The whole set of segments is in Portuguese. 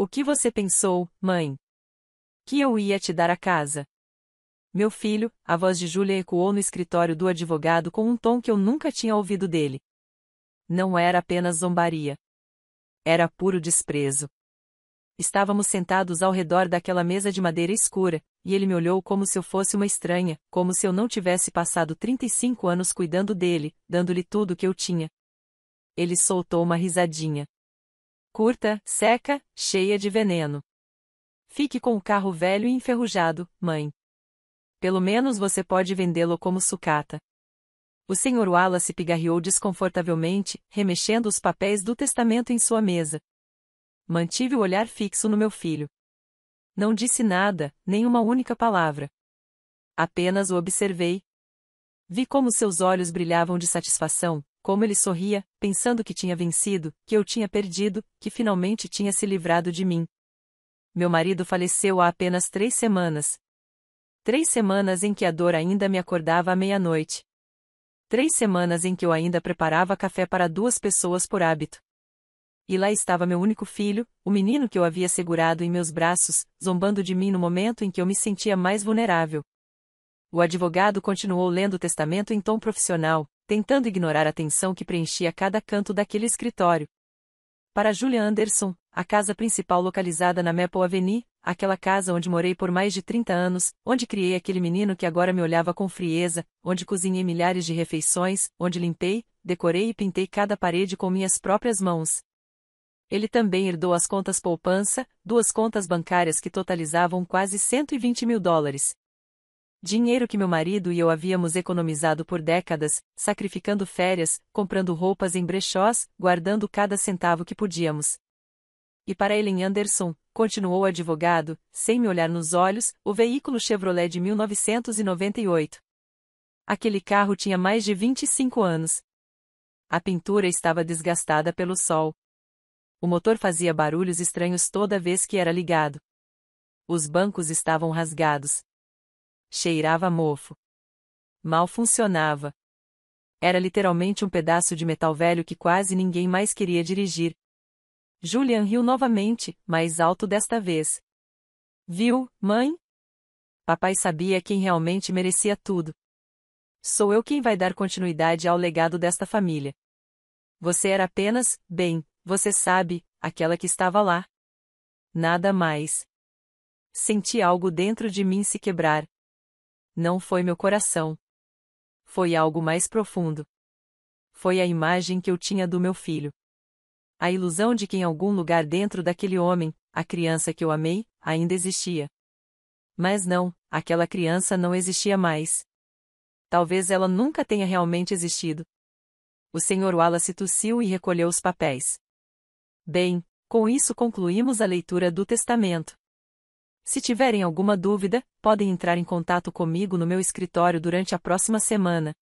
O que você pensou, mãe? Que eu ia te dar a casa? Meu filho, a voz de Julia ecoou no escritório do advogado com um tom que eu nunca tinha ouvido dele. Não era apenas zombaria. Era puro desprezo. Estávamos sentados ao redor daquela mesa de madeira escura, e ele me olhou como se eu fosse uma estranha, como se eu não tivesse passado 35 anos cuidando dele, dando-lhe tudo o que eu tinha. Ele soltou uma risadinha. Curta, seca, cheia de veneno. Fique com o carro velho e enferrujado, mãe. Pelo menos você pode vendê-lo como sucata. O Sr. Wallace pigarreou desconfortavelmente, remexendo os papéis do testamento em sua mesa. Mantive o olhar fixo no meu filho. Não disse nada, nem uma única palavra. Apenas o observei. Vi como seus olhos brilhavam de satisfação, como ele sorria, pensando que tinha vencido, que eu tinha perdido, que finalmente tinha se livrado de mim. Meu marido faleceu há apenas 3 semanas. 3 semanas em que a dor ainda me acordava à meia-noite. 3 semanas em que eu ainda preparava café para 2 pessoas por hábito. E lá estava meu único filho, o menino que eu havia segurado em meus braços, zombando de mim no momento em que eu me sentia mais vulnerável. O advogado continuou lendo o testamento em tom profissional, tentando ignorar a tensão que preenchia cada canto daquele escritório. Para Julia Anderson, a casa principal localizada na Maple Avenue, aquela casa onde morei por mais de 30 anos, onde criei aquele menino que agora me olhava com frieza, onde cozinhei milhares de refeições, onde limpei, decorei e pintei cada parede com minhas próprias mãos. Ele também herdou as contas poupança, 2 contas bancárias que totalizavam quase $120 mil. Dinheiro que meu marido e eu havíamos economizado por décadas, sacrificando férias, comprando roupas em brechós, guardando cada centavo que podíamos. E para Ellen Anderson, continuou o advogado, sem me olhar nos olhos, o veículo Chevrolet de 1998. Aquele carro tinha mais de 25 anos. A pintura estava desgastada pelo sol. O motor fazia barulhos estranhos toda vez que era ligado. Os bancos estavam rasgados. Cheirava a mofo. Mal funcionava. Era literalmente um pedaço de metal velho que quase ninguém mais queria dirigir. Julian riu novamente, mais alto desta vez. Viu, mãe? Papai sabia quem realmente merecia tudo. Sou eu quem vai dar continuidade ao legado desta família. Você era apenas, bem, você sabe, aquela que estava lá. Nada mais. Senti algo dentro de mim se quebrar. Não foi meu coração. Foi algo mais profundo. Foi a imagem que eu tinha do meu filho. A ilusão de que em algum lugar dentro daquele homem, a criança que eu amei, ainda existia. Mas não, aquela criança não existia mais. Talvez ela nunca tenha realmente existido. O Sr. Wallace tossiu e recolheu os papéis. Bem, com isso concluímos a leitura do testamento. Se tiverem alguma dúvida, podem entrar em contato comigo no meu escritório durante a próxima semana.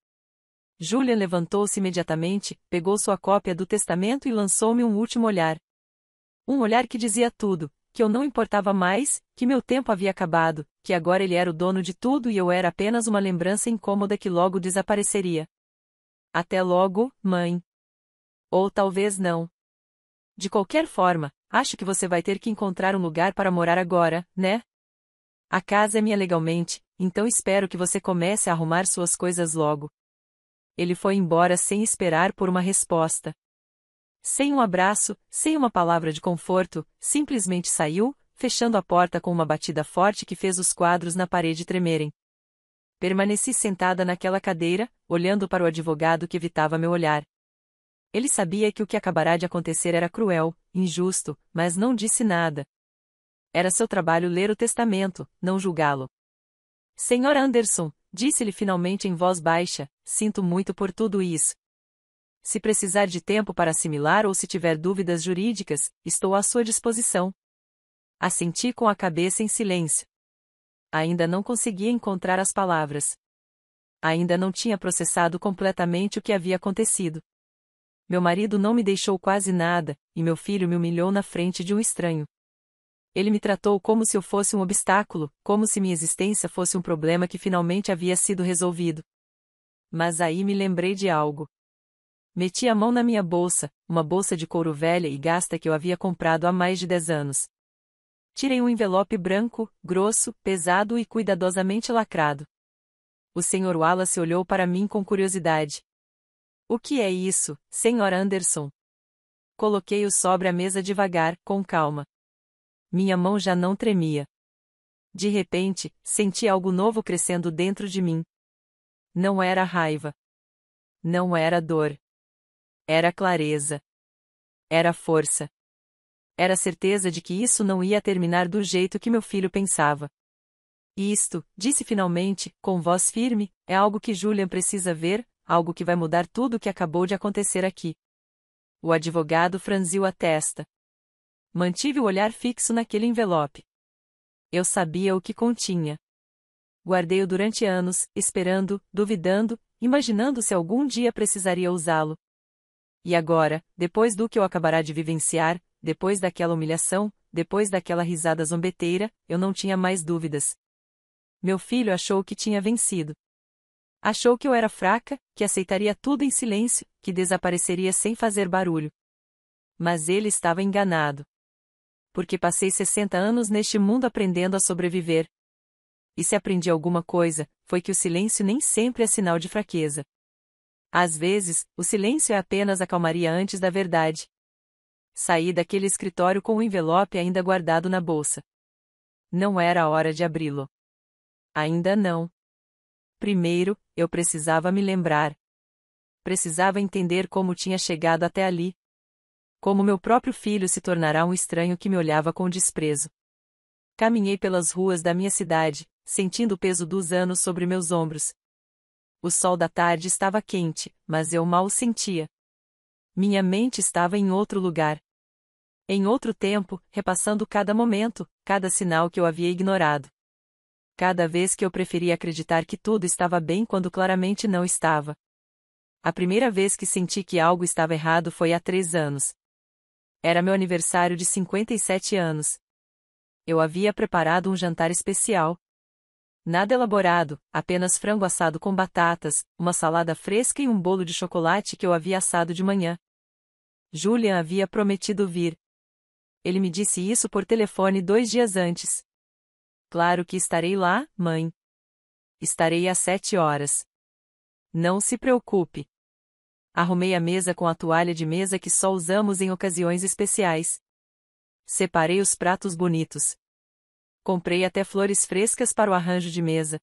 Julian levantou-se imediatamente, pegou sua cópia do testamento e lançou-me um último olhar. Um olhar que dizia tudo, que eu não importava mais, que meu tempo havia acabado, que agora ele era o dono de tudo e eu era apenas uma lembrança incômoda que logo desapareceria. Até logo, mãe. Ou talvez não. De qualquer forma, acho que você vai ter que encontrar um lugar para morar agora, né? A casa é minha legalmente, então espero que você comece a arrumar suas coisas logo. Ele foi embora sem esperar por uma resposta. Sem um abraço, sem uma palavra de conforto, simplesmente saiu, fechando a porta com uma batida forte que fez os quadros na parede tremerem. Permaneci sentada naquela cadeira, olhando para o advogado que evitava meu olhar. Ele sabia que o que acabará de acontecer era cruel, injusto, mas não disse nada. Era seu trabalho ler o testamento, não julgá-lo. Sr. Anderson, disse-lhe finalmente em voz baixa, sinto muito por tudo isso. Se precisar de tempo para assimilar ou se tiver dúvidas jurídicas, estou à sua disposição. Assenti com a cabeça em silêncio. Ainda não conseguia encontrar as palavras. Ainda não tinha processado completamente o que havia acontecido. Meu marido não me deixou quase nada, e meu filho me humilhou na frente de um estranho. Ele me tratou como se eu fosse um obstáculo, como se minha existência fosse um problema que finalmente havia sido resolvido. Mas aí me lembrei de algo. Meti a mão na minha bolsa, uma bolsa de couro velha e gasta que eu havia comprado há mais de 10 anos. Tirei um envelope branco, grosso, pesado e cuidadosamente lacrado. O Sr. Wallace olhou para mim com curiosidade. O que é isso, Sr. Anderson? Coloquei-o sobre a mesa devagar, com calma. Minha mão já não tremia. De repente, senti algo novo crescendo dentro de mim. Não era raiva. Não era dor. Era clareza. Era força. Era a certeza de que isso não ia terminar do jeito que meu filho pensava. Isto, disse finalmente, com voz firme, é algo que Julian precisa ver, algo que vai mudar tudo o que acabou de acontecer aqui. O advogado franziu a testa. Mantive o olhar fixo naquele envelope. Eu sabia o que continha. Guardei-o durante anos, esperando, duvidando, imaginando se algum dia precisaria usá-lo. E agora, depois do que eu acabará de vivenciar, depois daquela humilhação, depois daquela risada zombeteira, eu não tinha mais dúvidas. Meu filho achou que tinha vencido. Achou que eu era fraca, que aceitaria tudo em silêncio, que desapareceria sem fazer barulho. Mas ele estava enganado. Porque passei 60 anos neste mundo aprendendo a sobreviver. E se aprendi alguma coisa, foi que o silêncio nem sempre é sinal de fraqueza. Às vezes, o silêncio é apenas a calmaria antes da verdade. Saí daquele escritório com o envelope ainda guardado na bolsa. Não era a hora de abri-lo. Ainda não. Primeiro, eu precisava me lembrar. Precisava entender como tinha chegado até ali. Como meu próprio filho se tornará um estranho que me olhava com desprezo. Caminhei pelas ruas da minha cidade, sentindo o peso dos anos sobre meus ombros. O sol da tarde estava quente, mas eu mal o sentia. Minha mente estava em outro lugar. Em outro tempo, repassando cada momento, cada sinal que eu havia ignorado. Cada vez que eu preferia acreditar que tudo estava bem quando claramente não estava. A primeira vez que senti que algo estava errado foi há 3 anos. Era meu aniversário de 57 anos. Eu havia preparado um jantar especial. Nada elaborado, apenas frango assado com batatas, uma salada fresca e um bolo de chocolate que eu havia assado de manhã. Julian havia prometido vir. Ele me disse isso por telefone 2 dias antes. Claro que estarei lá, mãe. Estarei às 7 horas. Não se preocupe. Arrumei a mesa com a toalha de mesa que só usamos em ocasiões especiais. Separei os pratos bonitos. Comprei até flores frescas para o arranjo de mesa.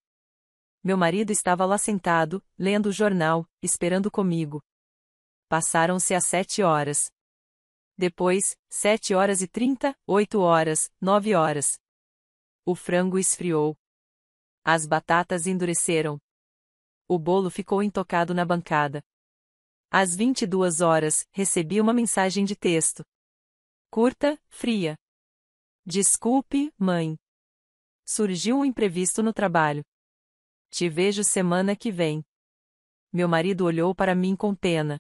Meu marido estava lá sentado, lendo o jornal, esperando comigo. Passaram-se as 7 horas. Depois, 7h30, 8 horas, 9 horas. O frango esfriou. As batatas endureceram. O bolo ficou intocado na bancada. Às 22 horas, recebi uma mensagem de texto. Curta, fria. Desculpe, mãe. Surgiu um imprevisto no trabalho. Te vejo semana que vem. Meu marido olhou para mim com pena.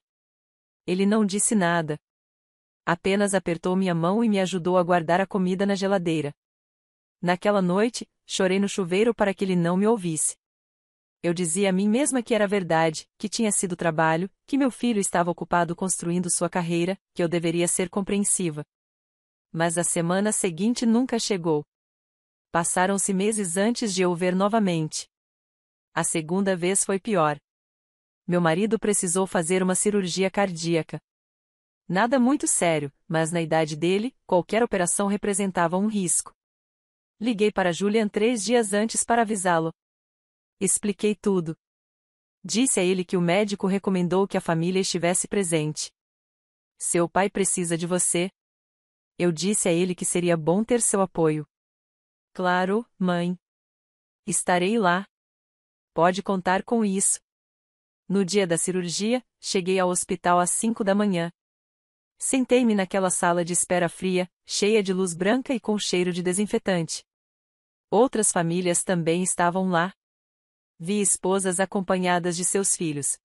Ele não disse nada. Apenas apertou minha mão e me ajudou a guardar a comida na geladeira. Naquela noite, chorei no chuveiro para que ele não me ouvisse. Eu dizia a mim mesma que era verdade, que tinha sido trabalho, que meu filho estava ocupado construindo sua carreira, que eu deveria ser compreensiva. Mas a semana seguinte nunca chegou. Passaram-se meses antes de eu o ver novamente. A segunda vez foi pior. Meu marido precisou fazer uma cirurgia cardíaca. Nada muito sério, mas na idade dele, qualquer operação representava um risco. Liguei para Julian 3 dias antes para avisá-lo. Expliquei tudo. Disse a ele que o médico recomendou que a família estivesse presente. Seu pai precisa de você. Eu disse a ele que seria bom ter seu apoio. Claro, mãe. Estarei lá. Pode contar com isso. No dia da cirurgia, cheguei ao hospital às 5 da manhã. Sentei-me naquela sala de espera fria, cheia de luz branca e com cheiro de desinfetante. Outras famílias também estavam lá. Vi esposas acompanhadas de seus filhos.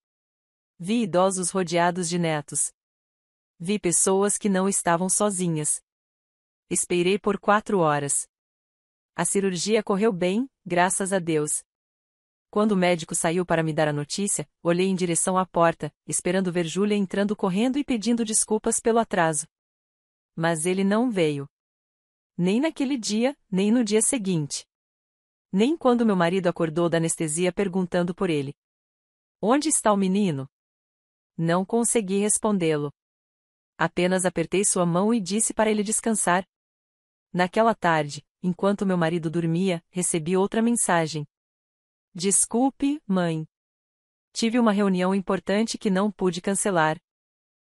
Vi idosos rodeados de netos. Vi pessoas que não estavam sozinhas. Esperei por 4 horas. A cirurgia correu bem, graças a Deus. Quando o médico saiu para me dar a notícia, olhei em direção à porta, esperando ver Julia entrando correndo e pedindo desculpas pelo atraso. Mas ele não veio. Nem naquele dia, nem no dia seguinte. Nem quando meu marido acordou da anestesia perguntando por ele. Onde está o menino? Não consegui respondê-lo. Apenas apertei sua mão e disse para ele descansar. Naquela tarde, enquanto meu marido dormia, recebi outra mensagem. Desculpe, mãe. Tive uma reunião importante que não pude cancelar.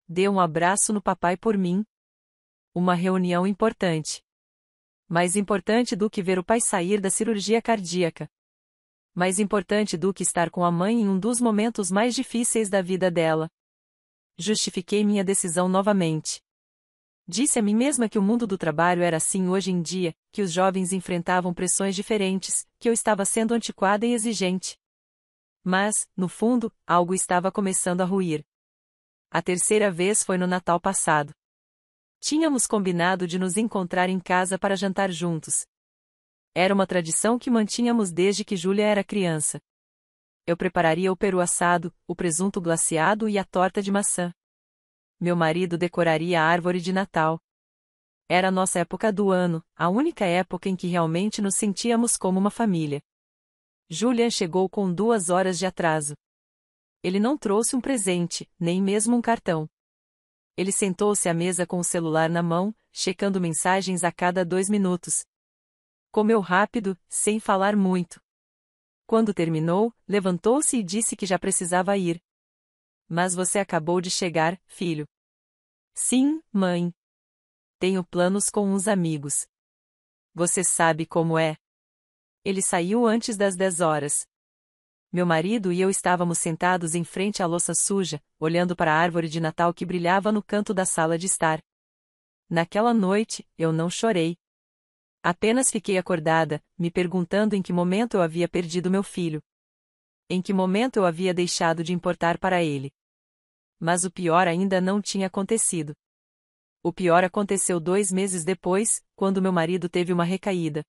Dê um abraço no papai por mim. Uma reunião importante. Mais importante do que ver o pai sair da cirurgia cardíaca. Mais importante do que estar com a mãe em um dos momentos mais difíceis da vida dela. Justifiquei minha decisão novamente. Disse a mim mesma que o mundo do trabalho era assim hoje em dia, que os jovens enfrentavam pressões diferentes, que eu estava sendo antiquada e exigente. Mas, no fundo, algo estava começando a ruir. A terceira vez foi no Natal passado. Tínhamos combinado de nos encontrar em casa para jantar juntos. Era uma tradição que mantínhamos desde que Júlia era criança. Eu prepararia o peru assado, o presunto glaciado e a torta de maçã. Meu marido decoraria a árvore de Natal. Era a nossa época do ano, a única época em que realmente nos sentíamos como uma família. Julian chegou com 2 horas de atraso. Ele não trouxe um presente, nem mesmo um cartão. Ele sentou-se à mesa com o celular na mão, checando mensagens a cada 2 minutos. Comeu rápido, sem falar muito. Quando terminou, levantou-se e disse que já precisava ir. Mas você acabou de chegar, filho. Sim, mãe. Tenho planos com uns amigos. Você sabe como é. Ele saiu antes das 10 horas. Meu marido e eu estávamos sentados em frente à louça suja, olhando para a árvore de Natal que brilhava no canto da sala de estar. Naquela noite, eu não chorei. Apenas fiquei acordada, me perguntando em que momento eu havia perdido meu filho. Em que momento eu havia deixado de importar para ele. Mas o pior ainda não tinha acontecido. O pior aconteceu 2 meses depois, quando meu marido teve uma recaída.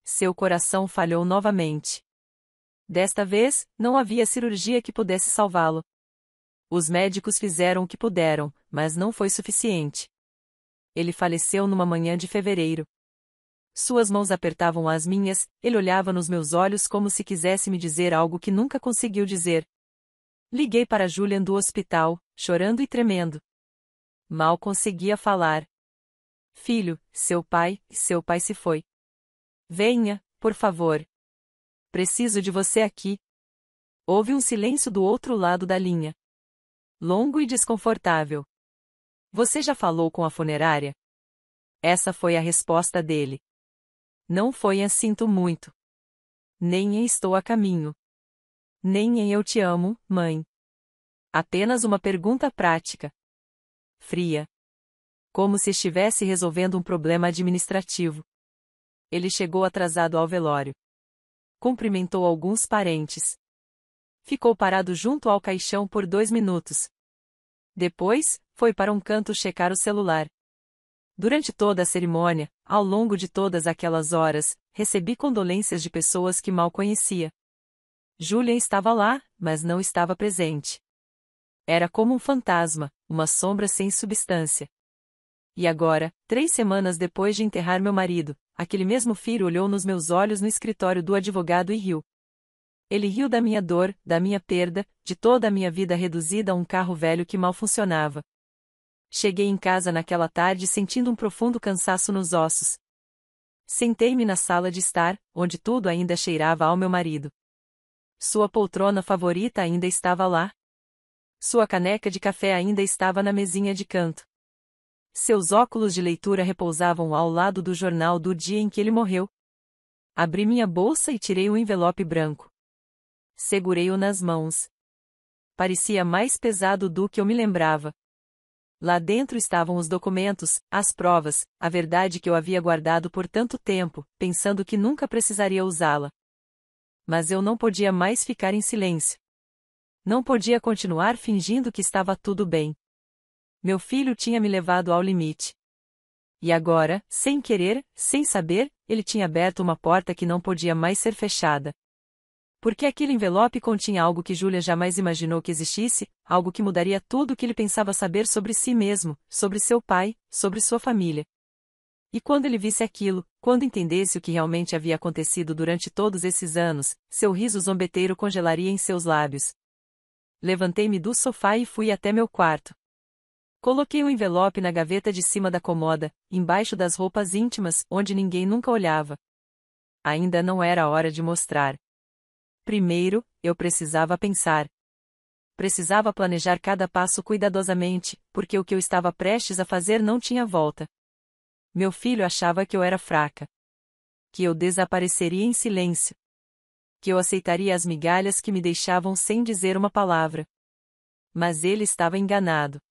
Seu coração falhou novamente. Desta vez, não havia cirurgia que pudesse salvá-lo. Os médicos fizeram o que puderam, mas não foi suficiente. Ele faleceu numa manhã de fevereiro. Suas mãos apertavam as minhas, ele olhava nos meus olhos como se quisesse me dizer algo que nunca conseguiu dizer. Liguei para Julian do hospital, chorando e tremendo. Mal conseguia falar. Filho, seu pai se foi. Venha, por favor. Preciso de você aqui. Houve um silêncio do outro lado da linha. Longo e desconfortável. Você já falou com a funerária? Essa foi a resposta dele. Não foi em sinto muito. Nem em estou a caminho. Nem em eu te amo, mãe. Apenas uma pergunta prática. Fria. Como se estivesse resolvendo um problema administrativo. Ele chegou atrasado ao velório. Cumprimentou alguns parentes. Ficou parado junto ao caixão por 2 minutos. Depois, foi para um canto checar o celular. Durante toda a cerimônia, ao longo de todas aquelas horas, recebi condolências de pessoas que mal conhecia. Julian estava lá, mas não estava presente. Era como um fantasma, uma sombra sem substância. E agora, 3 semanas depois de enterrar meu marido, aquele mesmo filho olhou nos meus olhos no escritório do advogado e riu. Ele riu da minha dor, da minha perda, de toda a minha vida reduzida a um carro velho que mal funcionava. Cheguei em casa naquela tarde sentindo um profundo cansaço nos ossos. Sentei-me na sala de estar, onde tudo ainda cheirava ao meu marido. Sua poltrona favorita ainda estava lá. Sua caneca de café ainda estava na mesinha de canto. Seus óculos de leitura repousavam ao lado do jornal do dia em que ele morreu. Abri minha bolsa e tirei o envelope branco. Segurei-o nas mãos. Parecia mais pesado do que eu me lembrava. Lá dentro estavam os documentos, as provas, a verdade que eu havia guardado por tanto tempo, pensando que nunca precisaria usá-la. Mas eu não podia mais ficar em silêncio. Não podia continuar fingindo que estava tudo bem. Meu filho tinha me levado ao limite. E agora, sem querer, sem saber, ele tinha aberto uma porta que não podia mais ser fechada. Porque aquele envelope continha algo que Julia jamais imaginou que existisse, algo que mudaria tudo o que ele pensava saber sobre si mesmo, sobre seu pai, sobre sua família. E quando ele visse aquilo, quando entendesse o que realmente havia acontecido durante todos esses anos, seu riso zombeteiro congelaria em seus lábios. Levantei-me do sofá e fui até meu quarto. Coloquei um envelope na gaveta de cima da cômoda, embaixo das roupas íntimas, onde ninguém nunca olhava. Ainda não era a hora de mostrar. Primeiro, eu precisava pensar. Precisava planejar cada passo cuidadosamente, porque o que eu estava prestes a fazer não tinha volta. Meu filho achava que eu era fraca. Que eu desapareceria em silêncio. Que eu aceitaria as migalhas que me deixavam sem dizer uma palavra. Mas ele estava enganado.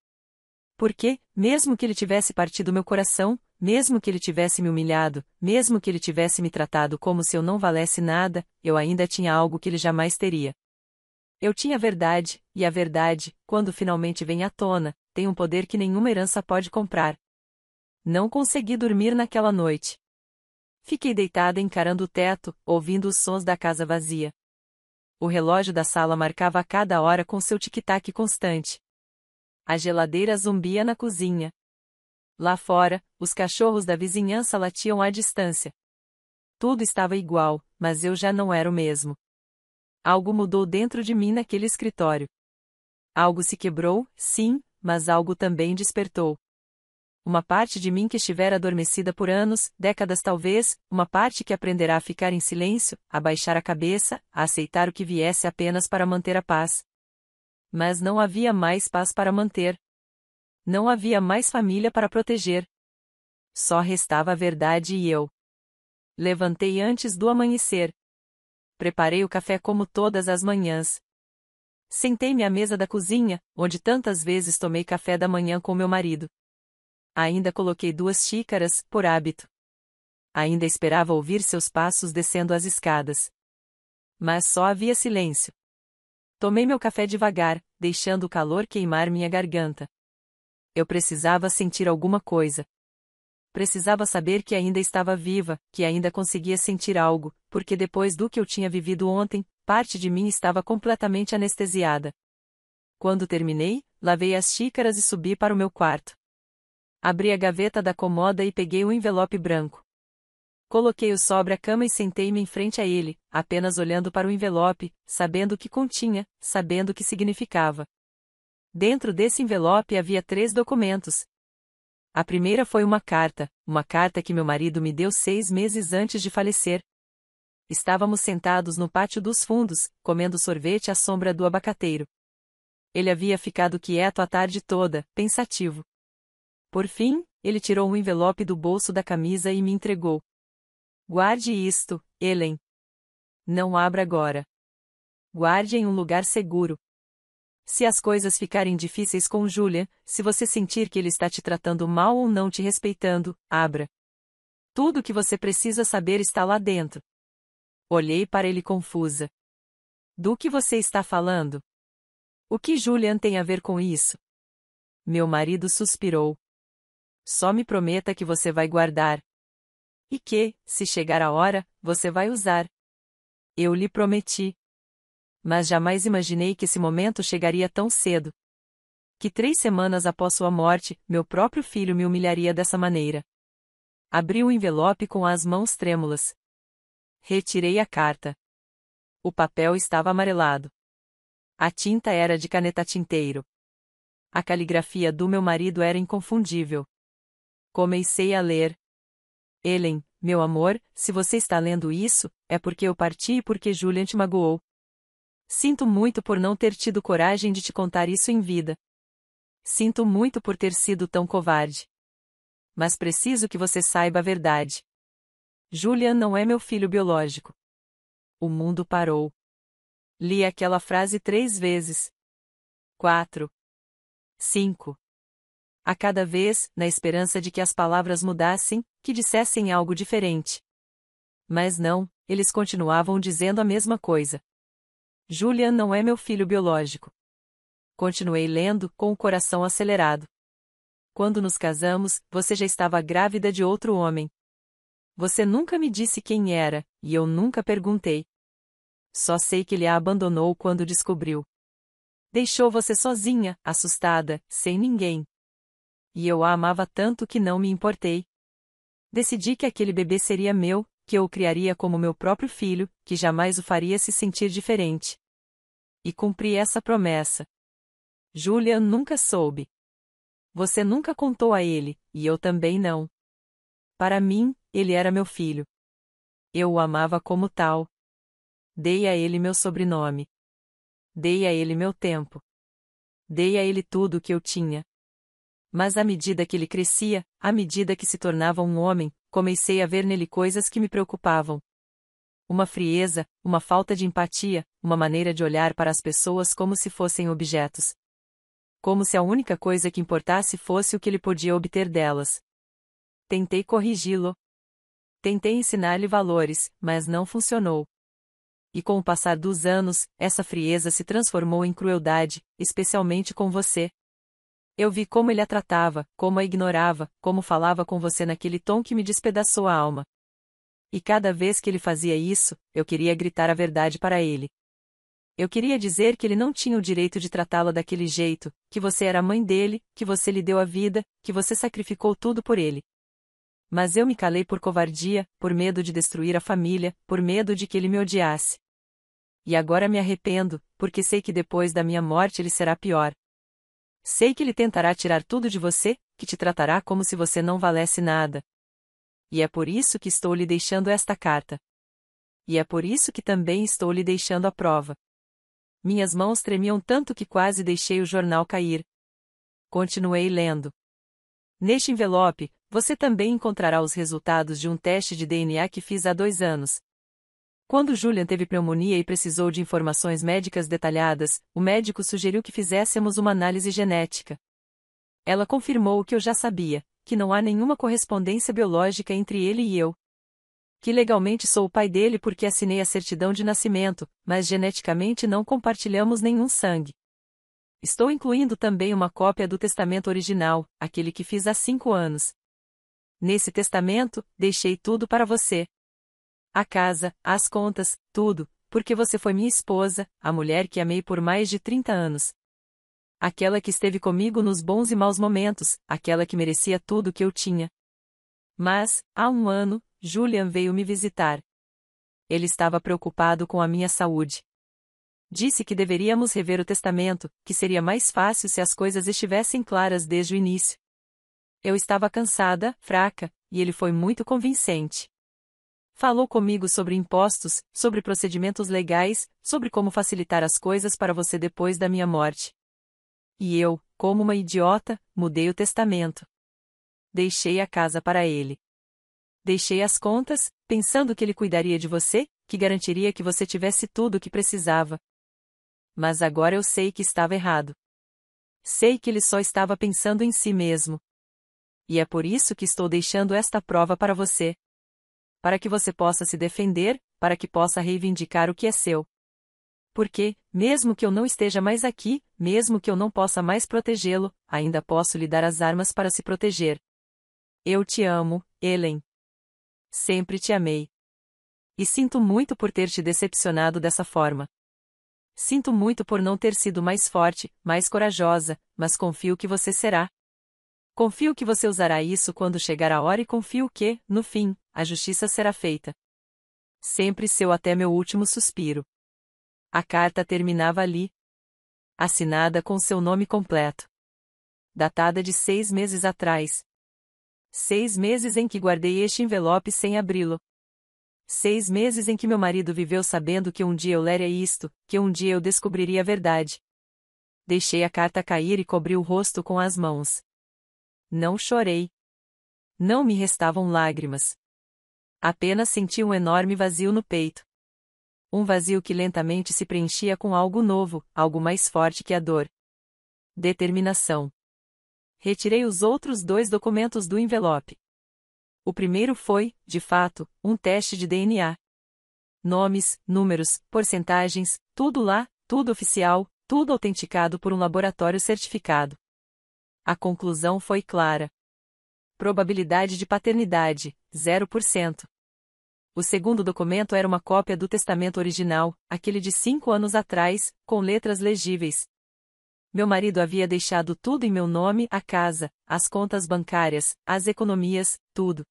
Porque, mesmo que ele tivesse partido meu coração, mesmo que ele tivesse me humilhado, mesmo que ele tivesse me tratado como se eu não valesse nada, eu ainda tinha algo que ele jamais teria. Eu tinha a verdade, e a verdade, quando finalmente vem à tona, tem um poder que nenhuma herança pode comprar. Não consegui dormir naquela noite. Fiquei deitada encarando o teto, ouvindo os sons da casa vazia. O relógio da sala marcava a cada hora com seu tic-tac constante. A geladeira zumbia na cozinha. Lá fora, os cachorros da vizinhança latiam à distância. Tudo estava igual, mas eu já não era o mesmo. Algo mudou dentro de mim naquele escritório. Algo se quebrou, sim, mas algo também despertou. Uma parte de mim que estivera adormecida por anos, décadas talvez, uma parte que aprenderá a ficar em silêncio, a baixar a cabeça, a aceitar o que viesse apenas para manter a paz. Mas não havia mais paz para manter. Não havia mais família para proteger. Só restava a verdade e eu. Levantei antes do amanhecer. Preparei o café como todas as manhãs. Sentei-me à mesa da cozinha, onde tantas vezes tomei café da manhã com meu marido. Ainda coloquei 2 xícaras, por hábito. Ainda esperava ouvir seus passos descendo as escadas. Mas só havia silêncio. Tomei meu café devagar, deixando o calor queimar minha garganta. Eu precisava sentir alguma coisa. Precisava saber que ainda estava viva, que ainda conseguia sentir algo, porque depois do que eu tinha vivido ontem, parte de mim estava completamente anestesiada. Quando terminei, lavei as xícaras e subi para o meu quarto. Abri a gaveta da cômoda e peguei o envelope branco. Coloquei-o sobre a cama e sentei-me em frente a ele, apenas olhando para o envelope, sabendo o que continha, sabendo o que significava. Dentro desse envelope havia 3 documentos. A primeira foi uma carta que meu marido me deu 6 meses antes de falecer. Estávamos sentados no pátio dos fundos, comendo sorvete à sombra do abacateiro. Ele havia ficado quieto a tarde toda, pensativo. Por fim, ele tirou um envelope do bolso da camisa e me entregou. Guarde isto, Helen. Não abra agora. Guarde em um lugar seguro. Se as coisas ficarem difíceis com Julian, se você sentir que ele está te tratando mal ou não te respeitando, abra. Tudo o que você precisa saber está lá dentro. Olhei para ele confusa. Do que você está falando? O que Julian tem a ver com isso? Meu marido suspirou. Só me prometa que você vai guardar. E que, se chegar a hora, você vai usar. Eu lhe prometi. Mas jamais imaginei que esse momento chegaria tão cedo. Que 3 semanas após sua morte, meu próprio filho me humilharia dessa maneira. Abri o envelope com as mãos trêmulas. Retirei a carta. O papel estava amarelado. A tinta era de caneta tinteiro. A caligrafia do meu marido era inconfundível. Comecei a ler. Helen, meu amor, se você está lendo isso, é porque eu parti e porque Julian te magoou. Sinto muito por não ter tido coragem de te contar isso em vida. Sinto muito por ter sido tão covarde. Mas preciso que você saiba a verdade. Julian não é meu filho biológico. O mundo parou. Li aquela frase 3 vezes. 4. 5. A cada vez, na esperança de que as palavras mudassem, que dissessem algo diferente. Mas não, eles continuavam dizendo a mesma coisa. Julian não é meu filho biológico. Continuei lendo, com o coração acelerado. Quando nos casamos, você já estava grávida de outro homem. Você nunca me disse quem era, e eu nunca perguntei. Só sei que ele a abandonou quando descobriu. Deixou você sozinha, assustada, sem ninguém. E eu a amava tanto que não me importei. Decidi que aquele bebê seria meu, que eu o criaria como meu próprio filho, que jamais o faria se sentir diferente. E cumpri essa promessa. Julian nunca soube. Você nunca contou a ele, e eu também não. Para mim, ele era meu filho. Eu o amava como tal. Dei a ele meu sobrenome. Dei a ele meu tempo. Dei a ele tudo o que eu tinha. Mas à medida que ele crescia, à medida que se tornava um homem, comecei a ver nele coisas que me preocupavam. Uma frieza, uma falta de empatia, uma maneira de olhar para as pessoas como se fossem objetos. Como se a única coisa que importasse fosse o que ele podia obter delas. Tentei corrigi-lo. Tentei ensinar-lhe valores, mas não funcionou. E com o passar dos anos, essa frieza se transformou em crueldade, especialmente com você. Eu vi como ele a tratava, como a ignorava, como falava com você naquele tom que me despedaçou a alma. E cada vez que ele fazia isso, eu queria gritar a verdade para ele. Eu queria dizer que ele não tinha o direito de tratá-la daquele jeito, que você era a mãe dele, que você lhe deu a vida, que você sacrificou tudo por ele. Mas eu me calei por covardia, por medo de destruir a família, por medo de que ele me odiasse. E agora me arrependo, porque sei que depois da minha morte ele será pior. Sei que ele tentará tirar tudo de você, que te tratará como se você não valesse nada. E é por isso que estou lhe deixando esta carta. E é por isso que também estou lhe deixando a prova. Minhas mãos tremiam tanto que quase deixei o jornal cair. Continuei lendo. Neste envelope, você também encontrará os resultados de um teste de DNA que fiz há 2 anos. Quando Julian teve pneumonia e precisou de informações médicas detalhadas, o médico sugeriu que fizéssemos uma análise genética. Ela confirmou o que eu já sabia, que não há nenhuma correspondência biológica entre ele e eu. Que legalmente sou o pai dele porque assinei a certidão de nascimento, mas geneticamente não compartilhamos nenhum sangue. Estou incluindo também uma cópia do testamento original, aquele que fiz há 5 anos. Nesse testamento, deixei tudo para você. A casa, as contas, tudo, porque você foi minha esposa, a mulher que amei por mais de 30 anos. Aquela que esteve comigo nos bons e maus momentos, aquela que merecia tudo o que eu tinha. Mas, há 1 ano, Julian veio me visitar. Ele estava preocupado com a minha saúde. Disse que deveríamos rever o testamento, que seria mais fácil se as coisas estivessem claras desde o início. Eu estava cansada, fraca, e ele foi muito convincente. Falou comigo sobre impostos, sobre procedimentos legais, sobre como facilitar as coisas para você depois da minha morte. E eu, como uma idiota, mudei o testamento. Deixei a casa para ele. Deixei as contas, pensando que ele cuidaria de você, que garantiria que você tivesse tudo o que precisava. Mas agora eu sei que estava errado. Sei que ele só estava pensando em si mesmo. E é por isso que estou deixando esta prova para você. Para que você possa se defender, para que possa reivindicar o que é seu. Porque, mesmo que eu não esteja mais aqui, mesmo que eu não possa mais protegê-lo, ainda posso lhe dar as armas para se proteger. Eu te amo, Ellen. Sempre te amei. E sinto muito por ter te decepcionado dessa forma. Sinto muito por não ter sido mais forte, mais corajosa, mas confio que você será. Confio que você usará isso quando chegar a hora e confio que, no fim, a justiça será feita. Sempre seu até meu último suspiro. A carta terminava ali. Assinada com seu nome completo. Datada de 6 meses atrás. 6 meses em que guardei este envelope sem abri-lo. 6 meses em que meu marido viveu sabendo que um dia eu leria isto, que um dia eu descobriria a verdade. Deixei a carta cair e cobri o rosto com as mãos. Não chorei. Não me restavam lágrimas. Apenas senti um enorme vazio no peito. Um vazio que lentamente se preenchia com algo novo, algo mais forte que a dor. Determinação. Retirei os outros 2 documentos do envelope. O primeiro foi, de fato, um teste de DNA. Nomes, números, porcentagens, tudo lá, tudo oficial, tudo autenticado por um laboratório certificado. A conclusão foi clara. Probabilidade de paternidade, 0%. O segundo documento era uma cópia do testamento original, aquele de 5 anos atrás, com letras legíveis. Meu marido havia deixado tudo em meu nome, a casa, as contas bancárias, as economias, tudo.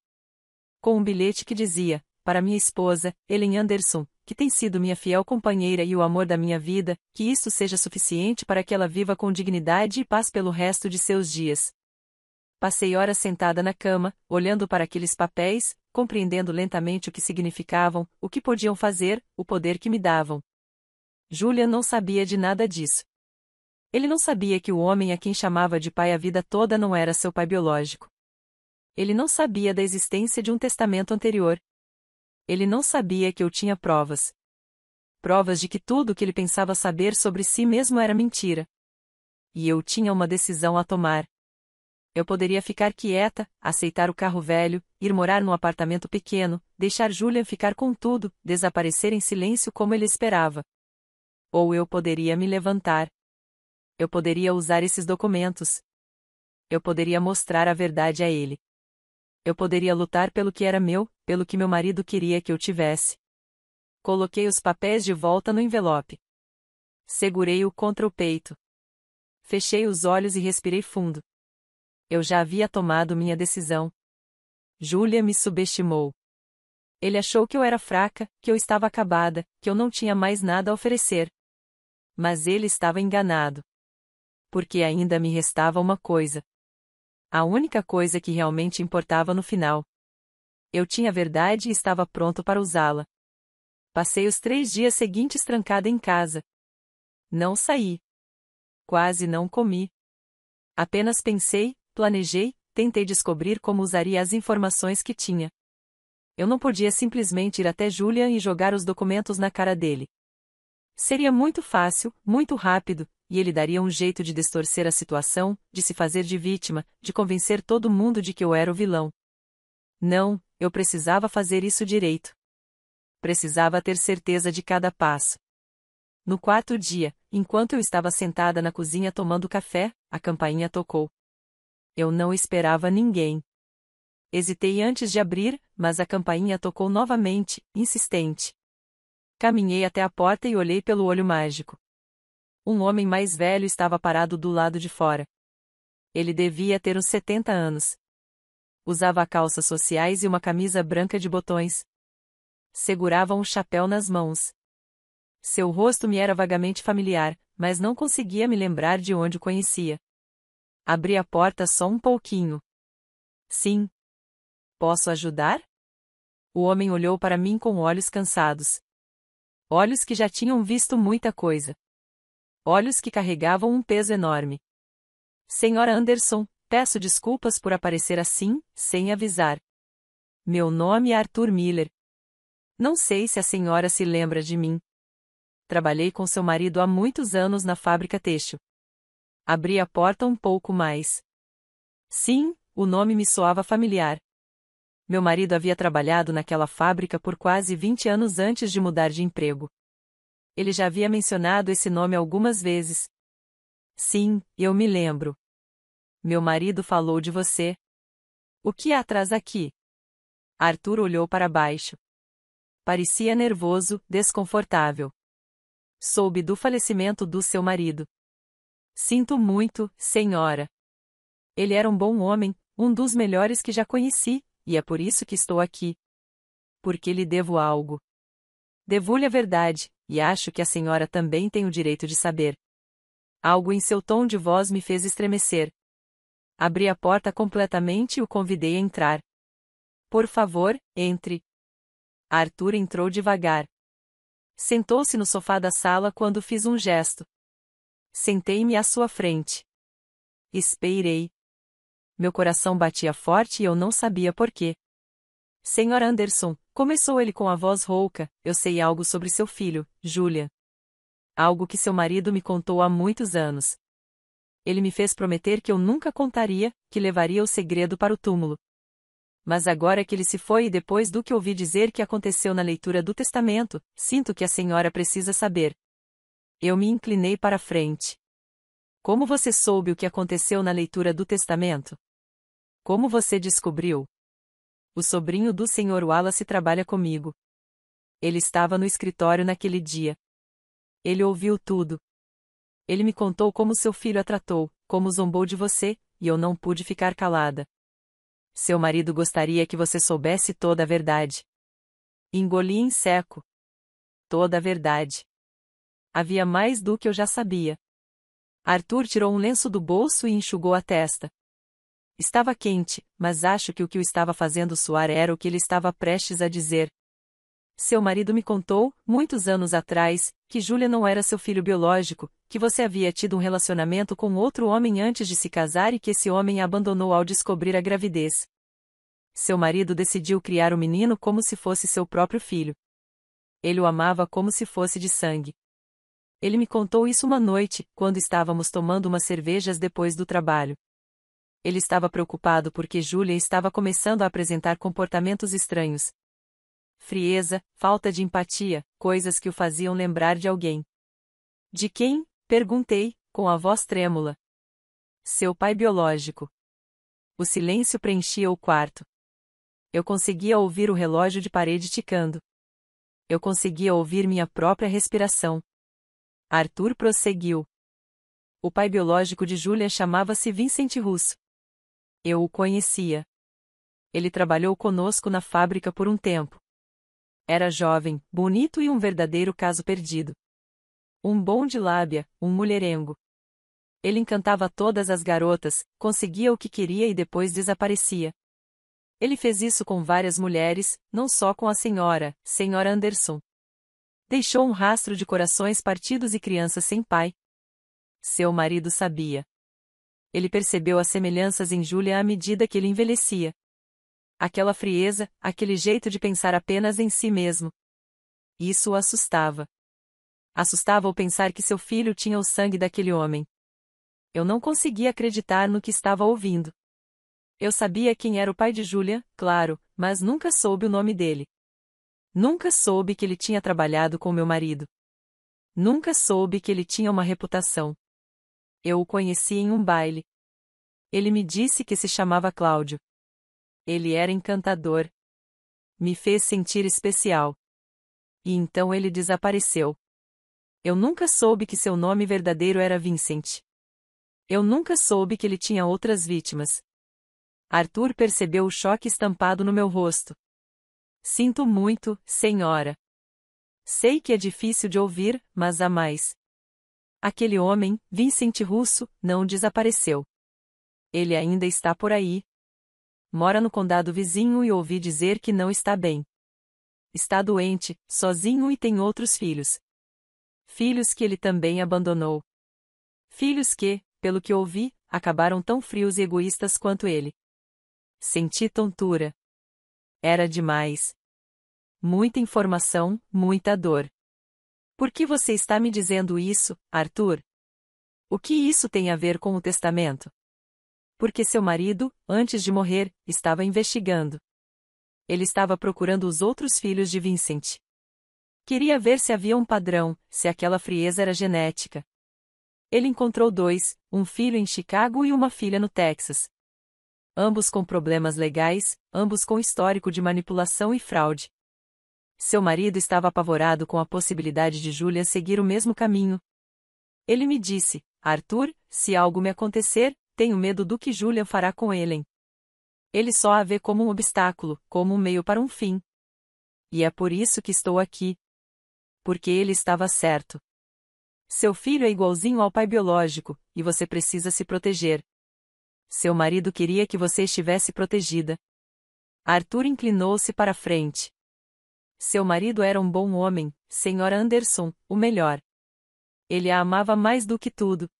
com um bilhete que dizia: para minha esposa, Ellen Anderson, que tem sido minha fiel companheira e o amor da minha vida, que isto seja suficiente para que ela viva com dignidade e paz pelo resto de seus dias. Passei horas sentada na cama, olhando para aqueles papéis, compreendendo lentamente o que significavam, o que podiam fazer, o poder que me davam. Julian não sabia de nada disso. Ele não sabia que o homem a quem chamava de pai a vida toda não era seu pai biológico. Ele não sabia da existência de um testamento anterior. Ele não sabia que eu tinha provas. Provas de que tudo o que ele pensava saber sobre si mesmo era mentira. E eu tinha uma decisão a tomar. Eu poderia ficar quieta, aceitar o carro velho, ir morar num apartamento pequeno, deixar Julian ficar com tudo, desaparecer em silêncio como ele esperava. Ou eu poderia me levantar. Eu poderia usar esses documentos. Eu poderia mostrar a verdade a ele. Eu poderia lutar pelo que era meu, pelo que meu marido queria que eu tivesse. Coloquei os papéis de volta no envelope. Segurei-o contra o peito. Fechei os olhos e respirei fundo. Eu já havia tomado minha decisão. Julia me subestimou. Ele achou que eu era fraca, que eu estava acabada, que eu não tinha mais nada a oferecer. Mas ele estava enganado. Porque ainda me restava uma coisa. A única coisa que realmente importava no final. Eu tinha a verdade e estava pronto para usá-la. Passei os 3 dias seguintes trancada em casa. Não saí. Quase não comi. Apenas pensei, planejei, tentei descobrir como usaria as informações que tinha. Eu não podia simplesmente ir até Julian e jogar os documentos na cara dele. Seria muito fácil, muito rápido, e ele daria um jeito de distorcer a situação, de se fazer de vítima, de convencer todo mundo de que eu era o vilão. Não, eu precisava fazer isso direito. Precisava ter certeza de cada passo. No 4º dia, enquanto eu estava sentada na cozinha tomando café, a campainha tocou. Eu não esperava ninguém. Hesitei antes de abrir, mas a campainha tocou novamente, insistente. Caminhei até a porta e olhei pelo olho mágico. Um homem mais velho estava parado do lado de fora. Ele devia ter uns 70 anos. Usava calças sociais e uma camisa branca de botões. Segurava um chapéu nas mãos. Seu rosto me era vagamente familiar, mas não conseguia me lembrar de onde o conhecia. Abri a porta só um pouquinho. Sim. Posso ajudar? O homem olhou para mim com olhos cansados. Olhos que já tinham visto muita coisa. Olhos que carregavam um peso enorme. Senhora Anderson, peço desculpas por aparecer assim, sem avisar. Meu nome é Arthur Miller. Não sei se a senhora se lembra de mim. Trabalhei com seu marido há muitos anos na fábrica têxtil. Abri a porta um pouco mais. Sim, o nome me soava familiar. Meu marido havia trabalhado naquela fábrica por quase 20 anos antes de mudar de emprego. Ele já havia mencionado esse nome algumas vezes. Sim, eu me lembro. Meu marido falou de você. O que há atrás aqui? Arthur olhou para baixo. Parecia nervoso, desconfortável. Soube do falecimento do seu marido. Sinto muito, senhora. Ele era um bom homem, um dos melhores que já conheci, e é por isso que estou aqui. Porque lhe devo algo. Devo-lhe a verdade, e acho que a senhora também tem o direito de saber. Algo em seu tom de voz me fez estremecer. Abri a porta completamente e o convidei a entrar. Por favor, entre. Arthur entrou devagar. Sentou-se no sofá da sala quando fiz um gesto. Sentei-me à sua frente. Esperei. Meu coração batia forte e eu não sabia por quê. Senhor Anderson, começou ele com a voz rouca, eu sei algo sobre seu filho, Julian. Algo que seu marido me contou há muitos anos. Ele me fez prometer que eu nunca contaria, que levaria o segredo para o túmulo. Mas agora que ele se foi e depois do que ouvi dizer que aconteceu na leitura do testamento, sinto que a senhora precisa saber. Eu me inclinei para a frente. Como você soube o que aconteceu na leitura do testamento? Como você descobriu? O sobrinho do Sr. Wallace trabalha comigo. Ele estava no escritório naquele dia. Ele ouviu tudo. Ele me contou como seu filho a tratou, como zombou de você, e eu não pude ficar calada. Seu marido gostaria que você soubesse toda a verdade. Engoli em seco. Toda a verdade. Havia mais do que eu já sabia. Arthur tirou um lenço do bolso e enxugou a testa. Estava quente, mas acho que o estava fazendo suar era o que ele estava prestes a dizer. Seu marido me contou, muitos anos atrás, que Julia não era seu filho biológico, que você havia tido um relacionamento com outro homem antes de se casar e que esse homem a abandonou ao descobrir a gravidez. Seu marido decidiu criar o menino como se fosse seu próprio filho. Ele o amava como se fosse de sangue. Ele me contou isso uma noite, quando estávamos tomando umas cervejas depois do trabalho. Ele estava preocupado porque Julia estava começando a apresentar comportamentos estranhos. Frieza, falta de empatia, coisas que o faziam lembrar de alguém. De quem? Perguntei, com a voz trêmula. Seu pai biológico. O silêncio preenchia o quarto. Eu conseguia ouvir o relógio de parede ticando. Eu conseguia ouvir minha própria respiração. Arthur prosseguiu. O pai biológico de Julia chamava-se Vincent Russo. Eu o conhecia. Ele trabalhou conosco na fábrica por um tempo. Era jovem, bonito e um verdadeiro caso perdido. Um bom de lábia, um mulherengo. Ele encantava todas as garotas, conseguia o que queria e depois desaparecia. Ele fez isso com várias mulheres, não só com a senhora Anderson. Deixou um rastro de corações partidos e crianças sem pai. Seu marido sabia. Ele percebeu as semelhanças em Julia à medida que ele envelhecia. Aquela frieza, aquele jeito de pensar apenas em si mesmo. Isso o assustava. Assustava-o pensar que seu filho tinha o sangue daquele homem. Eu não conseguia acreditar no que estava ouvindo. Eu sabia quem era o pai de Julia, claro, mas nunca soube o nome dele. Nunca soube que ele tinha trabalhado com meu marido. Nunca soube que ele tinha uma reputação. Eu o conheci em um baile. Ele me disse que se chamava Cláudio. Ele era encantador. Me fez sentir especial. E então ele desapareceu. Eu nunca soube que seu nome verdadeiro era Vincent. Eu nunca soube que ele tinha outras vítimas. Arthur percebeu o choque estampado no meu rosto. Sinto muito, senhora. Sei que é difícil de ouvir, mas há mais. Aquele homem, Vincent Russo, não desapareceu. Ele ainda está por aí. Mora no condado vizinho e ouvi dizer que não está bem. Está doente, sozinho e tem outros filhos. Filhos que ele também abandonou. Filhos que, pelo que ouvi, acabaram tão frios e egoístas quanto ele. Senti tontura. Era demais. Muita informação, muita dor. Por que você está me dizendo isso, Arthur? O que isso tem a ver com o testamento? Porque seu marido, antes de morrer, estava investigando. Ele estava procurando os outros filhos de Vincent. Queria ver se havia um padrão, se aquela frieza era genética. Ele encontrou dois, um filho em Chicago e uma filha no Texas. Ambos com problemas legais, ambos com histórico de manipulação e fraude. Seu marido estava apavorado com a possibilidade de Julia seguir o mesmo caminho. Ele me disse, Arthur, se algo me acontecer, tenho medo do que Julia fará com Ellen. Ele só a vê como um obstáculo, como um meio para um fim. E é por isso que estou aqui. Porque ele estava certo. Seu filho é igualzinho ao pai biológico, e você precisa se proteger. Seu marido queria que você estivesse protegida. Arthur inclinou-se para a frente. Seu marido era um bom homem, senhora Anderson, o melhor. Ele a amava mais do que tudo.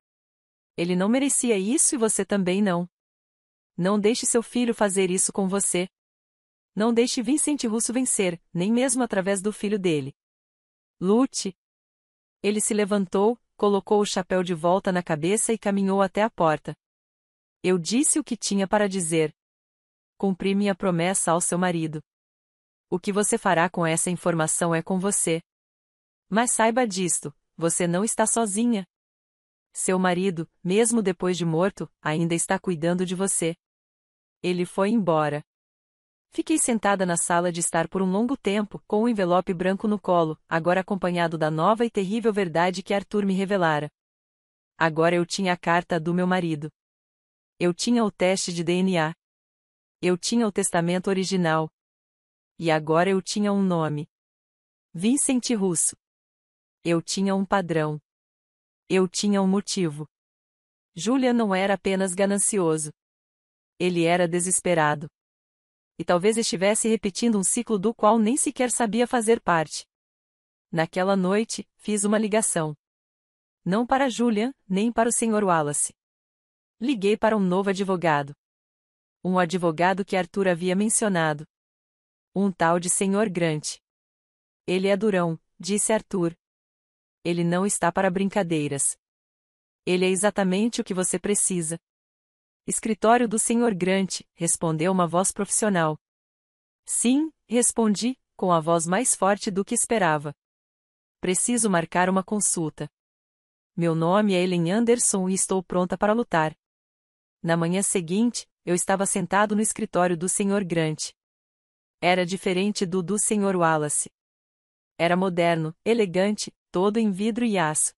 Ele não merecia isso e você também não. Não deixe seu filho fazer isso com você. Não deixe Vincent Russo vencer, nem mesmo através do filho dele. Lute. Ele se levantou, colocou o chapéu de volta na cabeça e caminhou até a porta. Eu disse o que tinha para dizer. Cumpri minha promessa ao seu marido. O que você fará com essa informação é com você. Mas saiba disto, você não está sozinha. Seu marido, mesmo depois de morto, ainda está cuidando de você. Ele foi embora. Fiquei sentada na sala de estar por um longo tempo, com o envelope branco no colo, agora acompanhado da nova e terrível verdade que Arthur me revelara. Agora eu tinha a carta do meu marido. Eu tinha o teste de DNA. Eu tinha o testamento original. E agora eu tinha um nome. Vincent Russo. Eu tinha um padrão. Eu tinha um motivo. Julian não era apenas ganancioso. Ele era desesperado. E talvez estivesse repetindo um ciclo do qual nem sequer sabia fazer parte. Naquela noite, fiz uma ligação. Não para Julian, nem para o Sr. Wallace. Liguei para um novo advogado. Um advogado que Arthur havia mencionado. Um tal de Sr. Grant. Ele é durão, disse Arthur. Ele não está para brincadeiras. Ele é exatamente o que você precisa. Escritório do Sr. Grant, respondeu uma voz profissional. Sim, respondi, com a voz mais forte do que esperava. Preciso marcar uma consulta. Meu nome é Ellen Anderson e estou pronta para lutar. Na manhã seguinte, eu estava sentado no escritório do Sr. Grant. Era diferente do Sr. Wallace. Era moderno, elegante, todo em vidro e aço.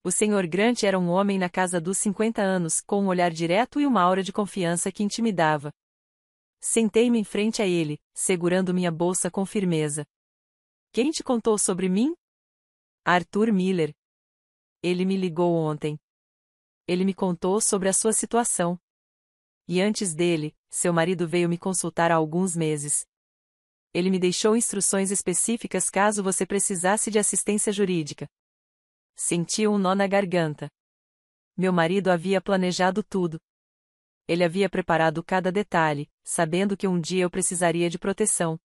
O Sr. Grant era um homem na casa dos 50 anos, com um olhar direto e uma aura de confiança que intimidava. Sentei-me em frente a ele, segurando minha bolsa com firmeza. Quem te contou sobre mim? Arthur Miller. Ele me ligou ontem. Ele me contou sobre a sua situação. E antes dele, seu marido veio me consultar há alguns meses. Ele me deixou instruções específicas caso você precisasse de assistência jurídica. Senti um nó na garganta. Meu marido havia planejado tudo. Ele havia preparado cada detalhe, sabendo que um dia eu precisaria de proteção.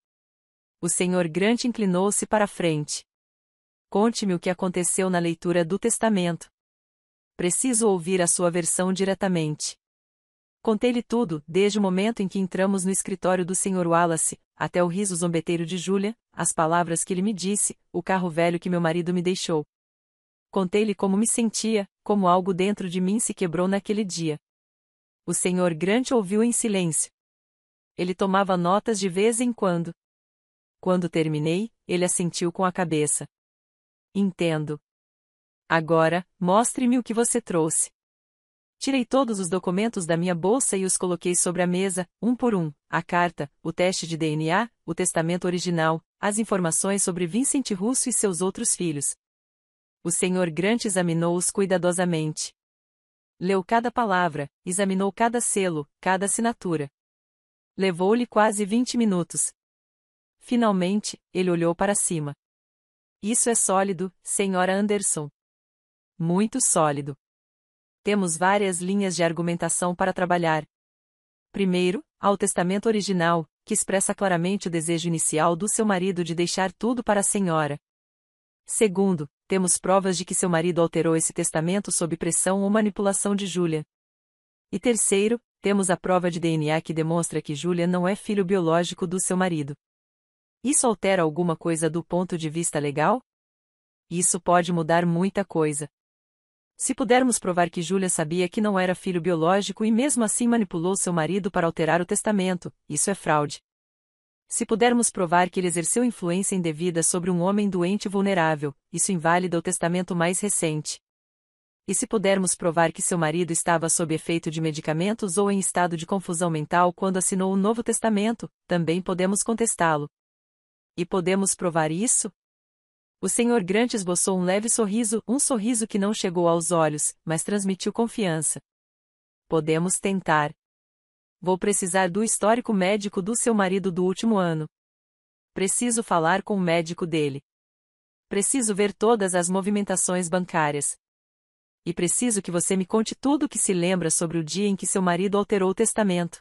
O Sr. Grant inclinou-se para a frente. Conte-me o que aconteceu na leitura do testamento. Preciso ouvir a sua versão diretamente. Contei-lhe tudo, desde o momento em que entramos no escritório do Sr. Wallace, até o riso zombeteiro de Julia, as palavras que ele me disse, o carro velho que meu marido me deixou. Contei-lhe como me sentia, como algo dentro de mim se quebrou naquele dia. O Sr. Grant ouviu em silêncio. Ele tomava notas de vez em quando. Quando terminei, ele assentiu com a cabeça. Entendo. Agora, mostre-me o que você trouxe. Tirei todos os documentos da minha bolsa e os coloquei sobre a mesa, um por um, a carta, o teste de DNA, o testamento original, as informações sobre Vincent Russo e seus outros filhos. O Sr. Grant examinou-os cuidadosamente. Leu cada palavra, examinou cada selo, cada assinatura. Levou-lhe quase 20 minutos. Finalmente, ele olhou para cima. Isso é sólido, Sra. Anderson. Muito sólido. Temos várias linhas de argumentação para trabalhar. Primeiro, há o testamento original, que expressa claramente o desejo inicial do seu marido de deixar tudo para a senhora. Segundo, temos provas de que seu marido alterou esse testamento sob pressão ou manipulação de Julia. E terceiro, temos a prova de DNA que demonstra que Julia não é filho biológico do seu marido. Isso altera alguma coisa do ponto de vista legal? Isso pode mudar muita coisa. Se pudermos provar que Julia sabia que não era filho biológico e mesmo assim manipulou seu marido para alterar o testamento, isso é fraude. Se pudermos provar que ele exerceu influência indevida sobre um homem doente e vulnerável, isso invalida o testamento mais recente. E se pudermos provar que seu marido estava sob efeito de medicamentos ou em estado de confusão mental quando assinou o Novo Testamento, também podemos contestá-lo. E podemos provar isso? O Sr. Grant esboçou um leve sorriso, um sorriso que não chegou aos olhos, mas transmitiu confiança. Podemos tentar. Vou precisar do histórico médico do seu marido do último ano. Preciso falar com o médico dele. Preciso ver todas as movimentações bancárias. E preciso que você me conte tudo o que se lembra sobre o dia em que seu marido alterou o testamento.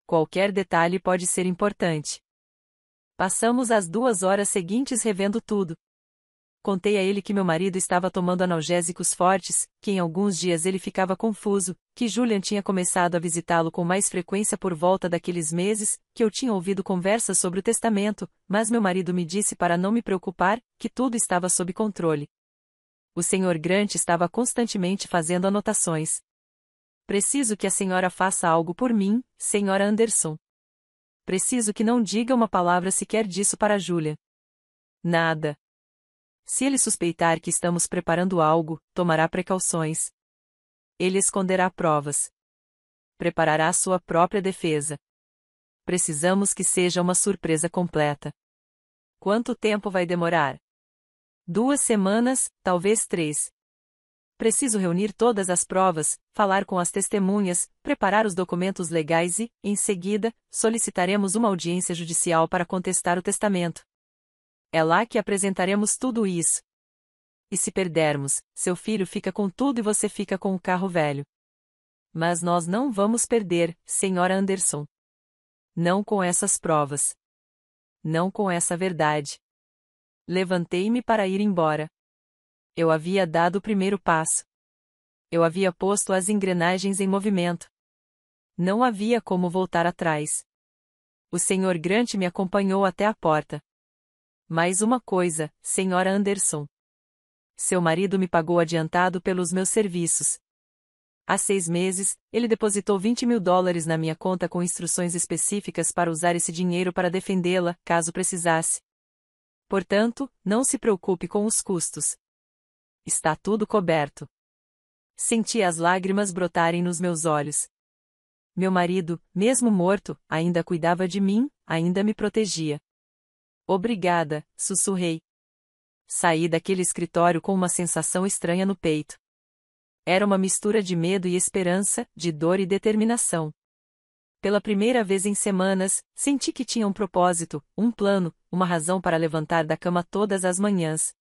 Qualquer detalhe pode ser importante. Passamos as 2 horas seguintes revendo tudo. Contei a ele que meu marido estava tomando analgésicos fortes, que em alguns dias ele ficava confuso, que Julian tinha começado a visitá-lo com mais frequência por volta daqueles meses, que eu tinha ouvido conversas sobre o testamento, mas meu marido me disse para não me preocupar, que tudo estava sob controle. O Sr. Grant estava constantemente fazendo anotações. Preciso que a senhora faça algo por mim, Sra. Anderson. Preciso que não diga uma palavra sequer disso para Julia. Nada. Se ele suspeitar que estamos preparando algo, tomará precauções. Ele esconderá provas. Preparará sua própria defesa. Precisamos que seja uma surpresa completa. Quanto tempo vai demorar? 2 semanas, talvez 3. Preciso reunir todas as provas, falar com as testemunhas, preparar os documentos legais e, em seguida, solicitaremos uma audiência judicial para contestar o testamento. É lá que apresentaremos tudo isso. E se perdermos, seu filho fica com tudo e você fica com o carro velho. Mas nós não vamos perder, Sra. Anderson. Não com essas provas. Não com essa verdade. Levantei-me para ir embora. Eu havia dado o primeiro passo. Eu havia posto as engrenagens em movimento. Não havia como voltar atrás. O Sr. Grant me acompanhou até a porta. Mais uma coisa, Sra. Anderson. Seu marido me pagou adiantado pelos meus serviços. Há 6 meses, ele depositou $20.000 na minha conta com instruções específicas para usar esse dinheiro para defendê-la, caso precisasse. Portanto, não se preocupe com os custos. Está tudo coberto. Senti as lágrimas brotarem nos meus olhos. Meu marido, mesmo morto, ainda cuidava de mim, ainda me protegia. Obrigada, sussurrei. Saí daquele escritório com uma sensação estranha no peito. Era uma mistura de medo e esperança, de dor e determinação. Pela primeira vez em semanas, senti que tinha um propósito, um plano, uma razão para levantar da cama todas as manhãs.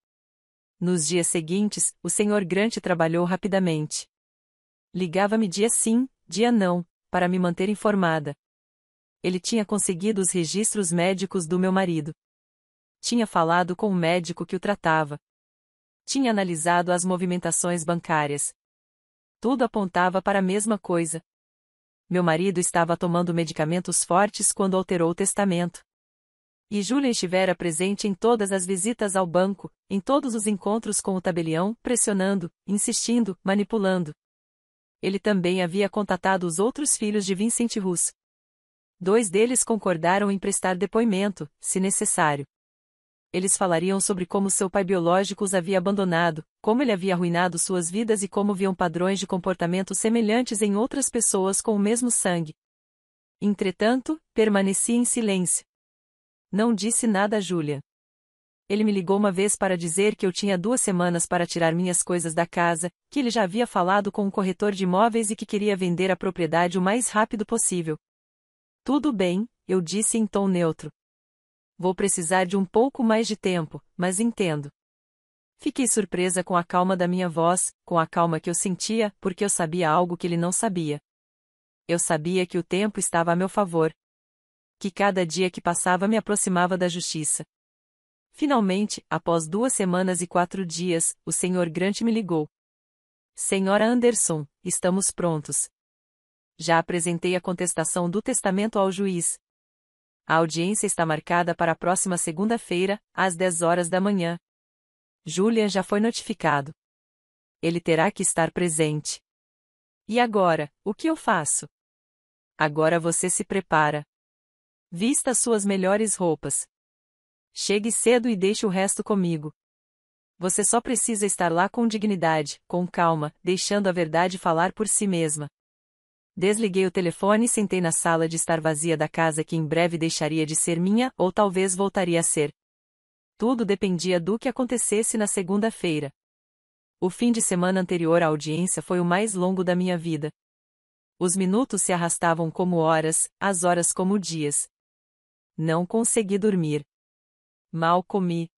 Nos dias seguintes, o Sr. Grant trabalhou rapidamente. Ligava-me dia sim, dia não, para me manter informada. Ele tinha conseguido os registros médicos do meu marido. Tinha falado com o médico que o tratava. Tinha analisado as movimentações bancárias. Tudo apontava para a mesma coisa. Meu marido estava tomando medicamentos fortes quando alterou o testamento. E Julia estivera presente em todas as visitas ao banco, em todos os encontros com o tabelião, pressionando, insistindo, manipulando. Ele também havia contatado os outros filhos de Vincent Russo. 2 deles concordaram em prestar depoimento, se necessário. Eles falariam sobre como seu pai biológico os havia abandonado, como ele havia arruinado suas vidas e como viam padrões de comportamento semelhantes em outras pessoas com o mesmo sangue. Entretanto, permaneci em silêncio. Não disse nada a Julia. Ele me ligou uma vez para dizer que eu tinha 2 semanas para tirar minhas coisas da casa, que ele já havia falado com um corretor de imóveis e que queria vender a propriedade o mais rápido possível. Tudo bem, eu disse em tom neutro. Vou precisar de um pouco mais de tempo, mas entendo. Fiquei surpresa com a calma da minha voz, com a calma que eu sentia, porque eu sabia algo que ele não sabia. Eu sabia que o tempo estava a meu favor. Que cada dia que passava me aproximava da justiça. Finalmente, após 2 semanas e 4 dias, o Sr. Grant me ligou. Sra. Anderson, estamos prontos. Já apresentei a contestação do testamento ao juiz. A audiência está marcada para a próxima segunda-feira, às 10 horas da manhã. Julian já foi notificado. Ele terá que estar presente. E agora, o que eu faço? Agora você se prepara. Vista suas melhores roupas. Chegue cedo e deixe o resto comigo. Você só precisa estar lá com dignidade, com calma, deixando a verdade falar por si mesma. Desliguei o telefone e sentei na sala de estar vazia da casa que em breve deixaria de ser minha, ou talvez voltaria a ser. Tudo dependia do que acontecesse na segunda-feira. O fim de semana anterior à audiência foi o mais longo da minha vida. Os minutos se arrastavam como horas, as horas como dias. Não consegui dormir. Mal comi.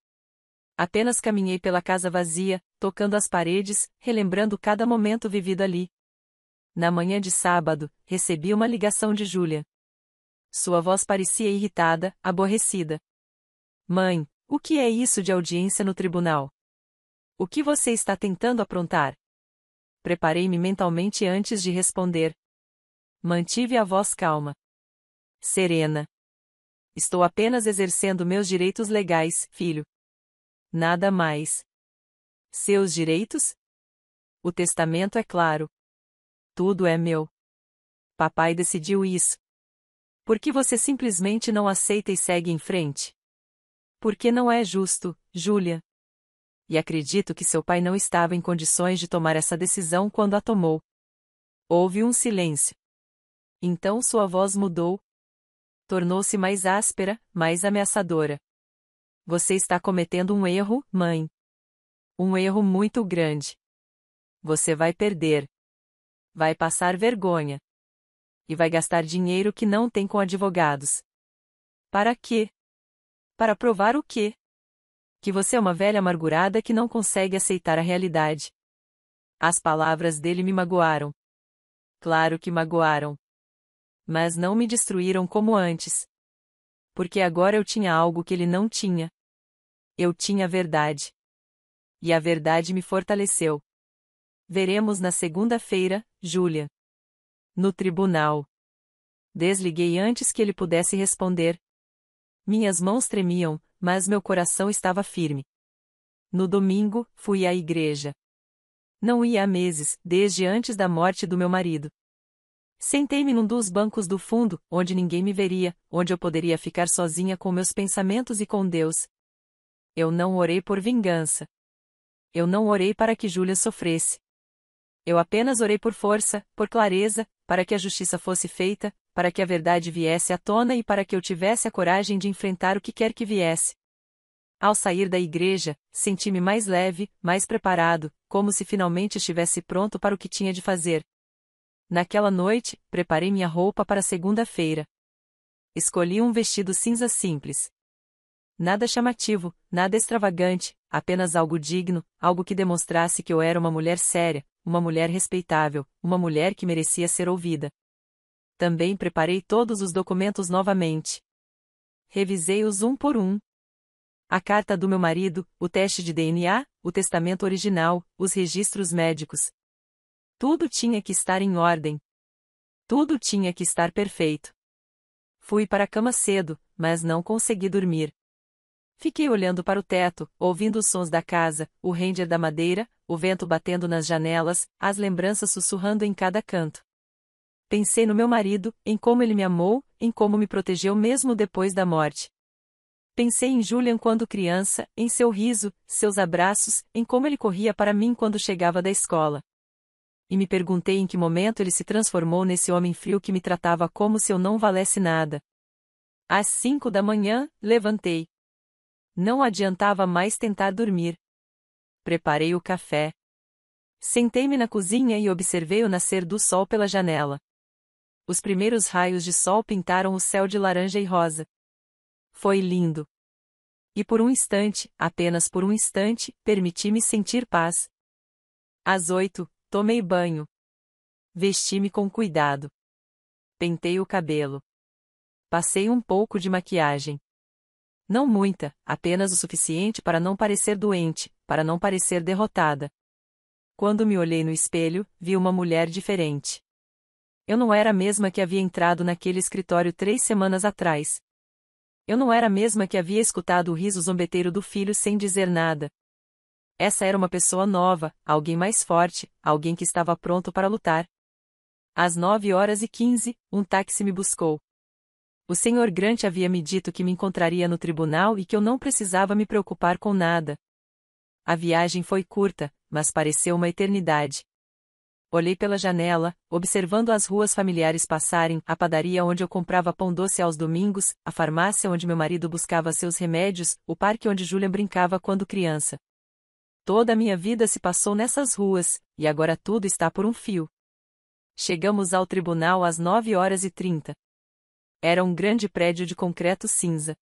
Apenas caminhei pela casa vazia, tocando as paredes, relembrando cada momento vivido ali. Na manhã de sábado, recebi uma ligação de Julia. Sua voz parecia irritada, aborrecida. Mãe, o que é isso de audiência no tribunal? O que você está tentando aprontar? Preparei-me mentalmente antes de responder. Mantive a voz calma. Serena. Estou apenas exercendo meus direitos legais, filho. Nada mais. Seus direitos? O testamento é claro. Tudo é meu. Papai decidiu isso. Por que você simplesmente não aceita e segue em frente? Porque não é justo, Julia. E acredito que seu pai não estava em condições de tomar essa decisão quando a tomou. Houve um silêncio. Então sua voz mudou. Tornou-se mais áspera, mais ameaçadora. Você está cometendo um erro, mãe. Um erro muito grande. Você vai perder. Vai passar vergonha. E vai gastar dinheiro que não tem com advogados. Para quê? Para provar o quê? Que você é uma velha amargurada que não consegue aceitar a realidade. As palavras dele me magoaram. Claro que magoaram. Mas não me destruíram como antes. Porque agora eu tinha algo que ele não tinha. Eu tinha a verdade. E a verdade me fortaleceu. Veremos na segunda-feira, Júlia. No tribunal. Desliguei antes que ele pudesse responder. Minhas mãos tremiam, mas meu coração estava firme. No domingo, fui à igreja. Não ia há meses, desde antes da morte do meu marido. Sentei-me num dos bancos do fundo, onde ninguém me veria, onde eu poderia ficar sozinha com meus pensamentos e com Deus. Eu não orei por vingança. Eu não orei para que Júlia sofresse. Eu apenas orei por força, por clareza, para que a justiça fosse feita, para que a verdade viesse à tona e para que eu tivesse a coragem de enfrentar o que quer que viesse. Ao sair da igreja, senti-me mais leve, mais preparado, como se finalmente estivesse pronto para o que tinha de fazer. Naquela noite, preparei minha roupa para segunda-feira. Escolhi um vestido cinza simples. Nada chamativo, nada extravagante, apenas algo digno, algo que demonstrasse que eu era uma mulher séria, uma mulher respeitável, uma mulher que merecia ser ouvida. Também preparei todos os documentos novamente. Revisei-os um por um. A carta do meu marido, o teste de DNA, o testamento original, os registros médicos. Tudo tinha que estar em ordem. Tudo tinha que estar perfeito. Fui para a cama cedo, mas não consegui dormir. Fiquei olhando para o teto, ouvindo os sons da casa, o ranger da madeira, o vento batendo nas janelas, as lembranças sussurrando em cada canto. Pensei no meu marido, em como ele me amou, em como me protegeu mesmo depois da morte. Pensei em Julian quando criança, em seu riso, seus abraços, em como ele corria para mim quando chegava da escola. E me perguntei em que momento ele se transformou nesse homem frio que me tratava como se eu não valesse nada. Às 5 da manhã, levantei. Não adiantava mais tentar dormir. Preparei o café. Sentei-me na cozinha e observei o nascer do sol pela janela. Os primeiros raios de sol pintaram o céu de laranja e rosa. Foi lindo. E por um instante, apenas por um instante, permiti-me sentir paz. Às 8, tomei banho. Vesti-me com cuidado. Pentei o cabelo. Passei um pouco de maquiagem. Não muita, apenas o suficiente para não parecer doente, para não parecer derrotada. Quando me olhei no espelho, vi uma mulher diferente. Eu não era a mesma que havia entrado naquele escritório 3 semanas atrás. Eu não era a mesma que havia escutado o riso zombeteiro do filho sem dizer nada. Essa era uma pessoa nova, alguém mais forte, alguém que estava pronto para lutar. Às 9h15, um táxi me buscou. O Sr. Grant havia me dito que me encontraria no tribunal e que eu não precisava me preocupar com nada. A viagem foi curta, mas pareceu uma eternidade. Olhei pela janela, observando as ruas familiares passarem, a padaria onde eu comprava pão doce aos domingos, a farmácia onde meu marido buscava seus remédios, o parque onde Julian brincava quando criança. Toda a minha vida se passou nessas ruas, e agora tudo está por um fio. Chegamos ao tribunal às 9h30. Era um grande prédio de concreto cinza.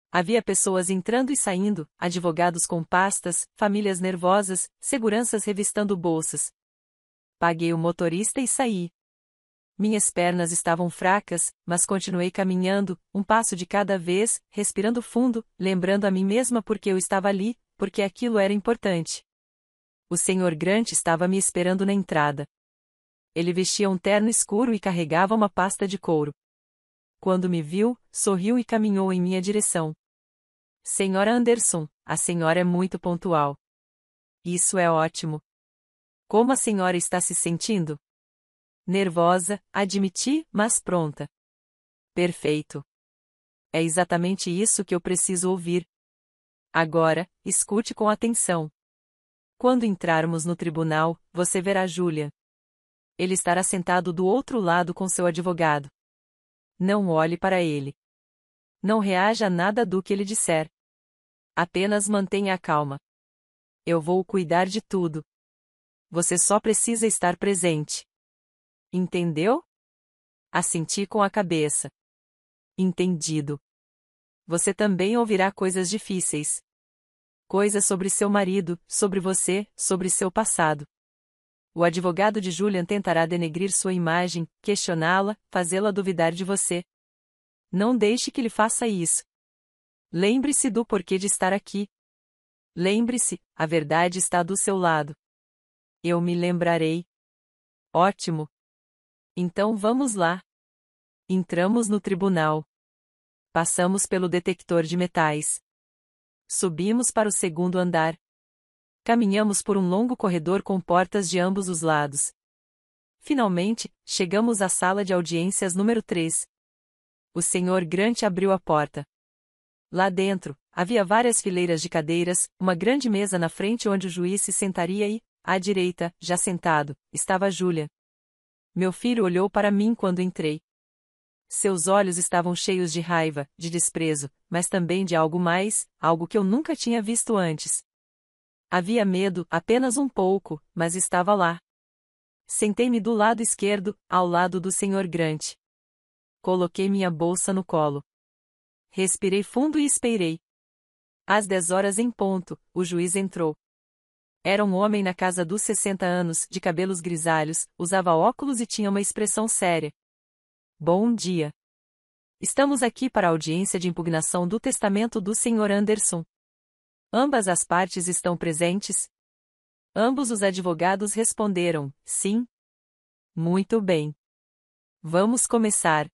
Havia pessoas entrando e saindo, advogados com pastas, famílias nervosas, seguranças revistando bolsas. Paguei o motorista e saí. Minhas pernas estavam fracas, mas continuei caminhando, um passo de cada vez, respirando fundo, lembrando a mim mesma porque eu estava ali, porque aquilo era importante. O Sr. Grant estava me esperando na entrada. Ele vestia um terno escuro e carregava uma pasta de couro. Quando me viu, sorriu e caminhou em minha direção. Senhora Anderson, a senhora é muito pontual. Isso é ótimo. Como a senhora está se sentindo? Nervosa, admiti, mas pronta. Perfeito. É exatamente isso que eu preciso ouvir. Agora, escute com atenção. Quando entrarmos no tribunal, você verá Julian. Ele estará sentado do outro lado com seu advogado. Não olhe para ele. Não reaja a nada do que ele disser. Apenas mantenha a calma. Eu vou cuidar de tudo. Você só precisa estar presente. Entendeu? Assenti com a cabeça. Entendido. Você também ouvirá coisas difíceis. Coisas sobre seu marido, sobre você, sobre seu passado. O advogado de Julian tentará denegrir sua imagem, questioná-la, fazê-la duvidar de você. Não deixe que ele faça isso. Lembre-se do porquê de estar aqui. Lembre-se, a verdade está do seu lado. Eu me lembrarei. Ótimo. Então vamos lá. Entramos no tribunal. Passamos pelo detector de metais. Subimos para o segundo andar. Caminhamos por um longo corredor com portas de ambos os lados. Finalmente, chegamos à sala de audiências número 3. O Sr. Grant abriu a porta. Lá dentro, havia várias fileiras de cadeiras, uma grande mesa na frente onde o juiz se sentaria e, à direita, já sentado, estava Julian. Meu filho olhou para mim quando entrei. Seus olhos estavam cheios de raiva, de desprezo, mas também de algo mais, algo que eu nunca tinha visto antes. Havia medo, apenas um pouco, mas estava lá. Sentei-me do lado esquerdo, ao lado do Sr. Grant. Coloquei minha bolsa no colo. Respirei fundo e esperei. Às 10 horas em ponto, o juiz entrou. Era um homem na casa dos 60 anos, de cabelos grisalhos, usava óculos e tinha uma expressão séria. Bom dia. Estamos aqui para a audiência de impugnação do testamento do Sr. Anderson. Ambas as partes estão presentes? Ambos os advogados responderam, sim. Muito bem. Vamos começar.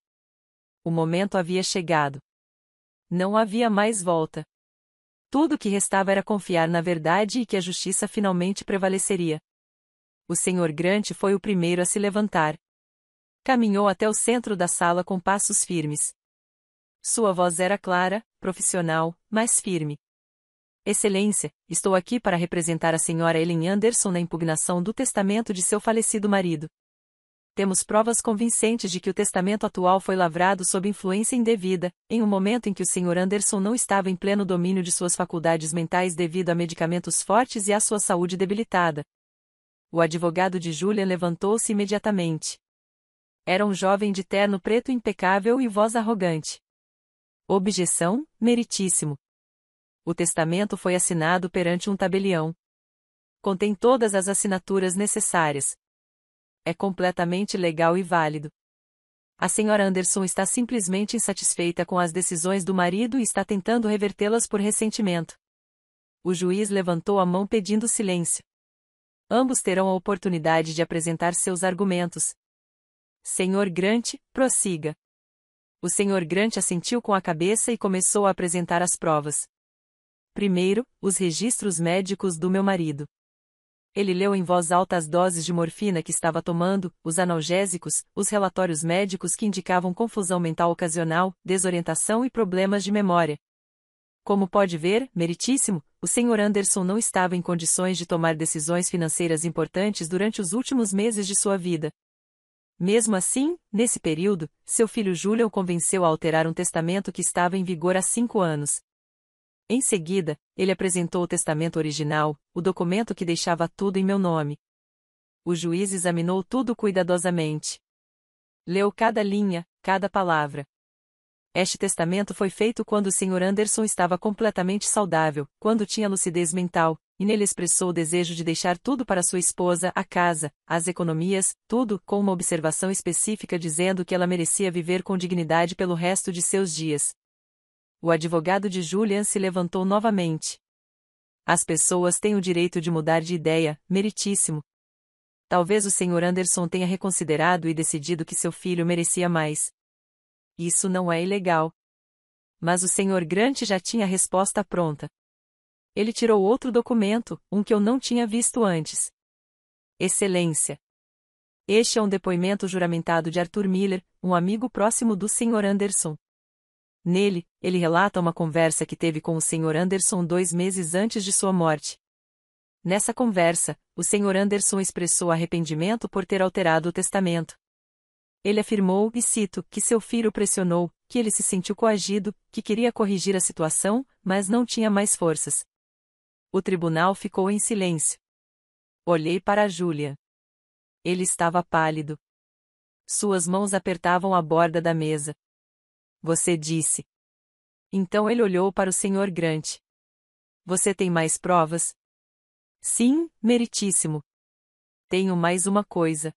O momento havia chegado. Não havia mais volta. Tudo o que restava era confiar na verdade e que a justiça finalmente prevaleceria. O Sr. Grant foi o primeiro a se levantar. Caminhou até o centro da sala com passos firmes. Sua voz era clara, profissional, mas firme. Excelência, estou aqui para representar a Sra. Ellen Anderson na impugnação do testamento de seu falecido marido. Temos provas convincentes de que o testamento atual foi lavrado sob influência indevida, em um momento em que o Sr. Anderson não estava em pleno domínio de suas faculdades mentais devido a medicamentos fortes e à sua saúde debilitada. O advogado de Julian levantou-se imediatamente. Era um jovem de terno preto impecável e voz arrogante. Objeção, meritíssimo. O testamento foi assinado perante um tabelião. Contém todas as assinaturas necessárias. É completamente legal e válido. A Sra. Anderson está simplesmente insatisfeita com as decisões do marido e está tentando revertê-las por ressentimento. O juiz levantou a mão pedindo silêncio. Ambos terão a oportunidade de apresentar seus argumentos. Sr. Grant, prossiga. O Sr. Grant assentiu com a cabeça e começou a apresentar as provas. Primeiro, os registros médicos do meu marido. Ele leu em voz alta as doses de morfina que estava tomando, os analgésicos, os relatórios médicos que indicavam confusão mental ocasional, desorientação e problemas de memória. Como pode ver, meritíssimo, o Sr. Anderson não estava em condições de tomar decisões financeiras importantes durante os últimos meses de sua vida. Mesmo assim, nesse período, seu filho Julian o convenceu a alterar um testamento que estava em vigor há 5 anos. Em seguida, ele apresentou o testamento original, o documento que deixava tudo em meu nome. O juiz examinou tudo cuidadosamente. Leu cada linha, cada palavra. Este testamento foi feito quando o Sr. Anderson estava completamente saudável, quando tinha lucidez mental, e nele expressou o desejo de deixar tudo para sua esposa, a casa, as economias, tudo, com uma observação específica dizendo que ela merecia viver com dignidade pelo resto de seus dias. O advogado de Julian se levantou novamente. As pessoas têm o direito de mudar de ideia, meritíssimo. Talvez o Sr. Anderson tenha reconsiderado e decidido que seu filho merecia mais. Isso não é ilegal. Mas o Sr. Grant já tinha a resposta pronta. Ele tirou outro documento, um que eu não tinha visto antes. Excelência. Este é um depoimento juramentado de Arthur Miller, um amigo próximo do Sr. Anderson. Nele, ele relata uma conversa que teve com o Sr. Anderson 2 meses antes de sua morte. Nessa conversa, o Sr. Anderson expressou arrependimento por ter alterado o testamento. Ele afirmou, e cito, que seu filho o pressionou, que ele se sentiu coagido, que queria corrigir a situação, mas não tinha mais forças. O tribunal ficou em silêncio. Olhei para Júlia. Ele estava pálido. Suas mãos apertavam a borda da mesa. Você disse. Então ele olhou para o Sr. Grant. Você tem mais provas? Sim, meritíssimo. Tenho mais uma coisa.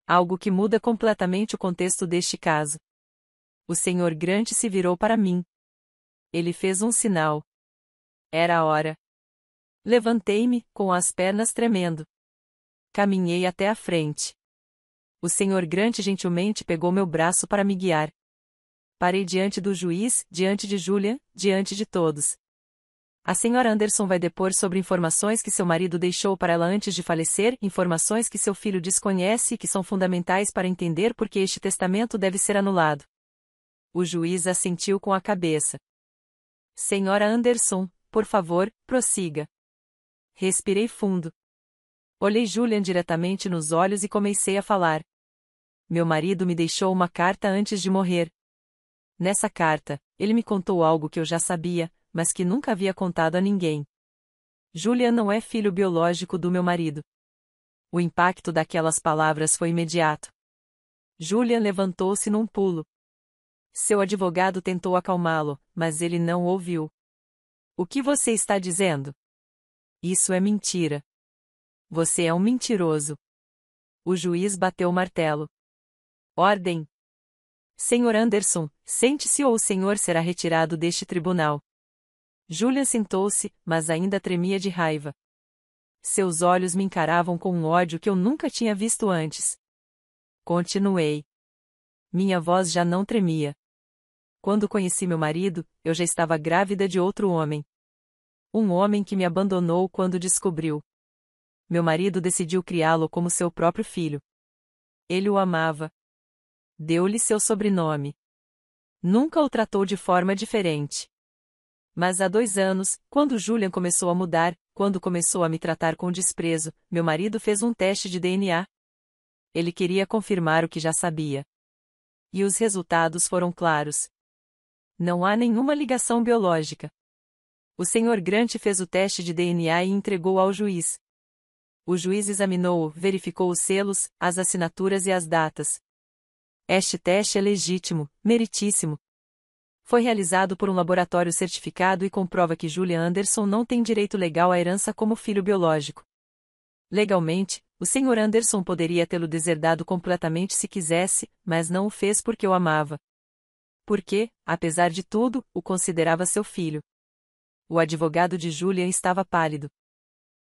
Algo que muda completamente o contexto deste caso. O Sr. Grant se virou para mim. Ele fez um sinal. Era a hora. Levantei-me, com as pernas tremendo. Caminhei até a frente. O Sr. Grant gentilmente pegou meu braço para me guiar. Parei diante do juiz, diante de Julia, diante de todos. A Sra. Anderson vai depor sobre informações que seu marido deixou para ela antes de falecer, informações que seu filho desconhece e que são fundamentais para entender por que este testamento deve ser anulado. O juiz assentiu com a cabeça. Sra. Anderson, por favor, prossiga. Respirei fundo. Olhei Julian diretamente nos olhos e comecei a falar. Meu marido me deixou uma carta antes de morrer. Nessa carta, ele me contou algo que eu já sabia, mas que nunca havia contado a ninguém. Julian não é filho biológico do meu marido. O impacto daquelas palavras foi imediato. Julian levantou-se num pulo. Seu advogado tentou acalmá-lo, mas ele não ouviu. O que você está dizendo? Isso é mentira. Você é um mentiroso. O juiz bateu o martelo. Ordem. Sr. Anderson, sente-se ou o senhor será retirado deste tribunal. Julian sentou-se, mas ainda tremia de raiva. Seus olhos me encaravam com um ódio que eu nunca tinha visto antes. Continuei. Minha voz já não tremia. Quando conheci meu marido, eu já estava grávida de outro homem. Um homem que me abandonou quando descobriu. Meu marido decidiu criá-lo como seu próprio filho. Ele o amava. Deu-lhe seu sobrenome. Nunca o tratou de forma diferente. Mas há 2 anos, quando Julian começou a mudar, quando começou a me tratar com desprezo, meu marido fez um teste de DNA. Ele queria confirmar o que já sabia. E os resultados foram claros. Não há nenhuma ligação biológica. O Sr. Grant fez o teste de DNA e entregou ao juiz. O juiz examinou-o, verificou os selos, as assinaturas e as datas. Este teste é legítimo, meritíssimo. Foi realizado por um laboratório certificado e comprova que Julia Anderson não tem direito legal à herança como filho biológico. Legalmente, o Sr. Anderson poderia tê-lo deserdado completamente se quisesse, mas não o fez porque o amava. Porque, apesar de tudo, o considerava seu filho. O advogado de Julian estava pálido.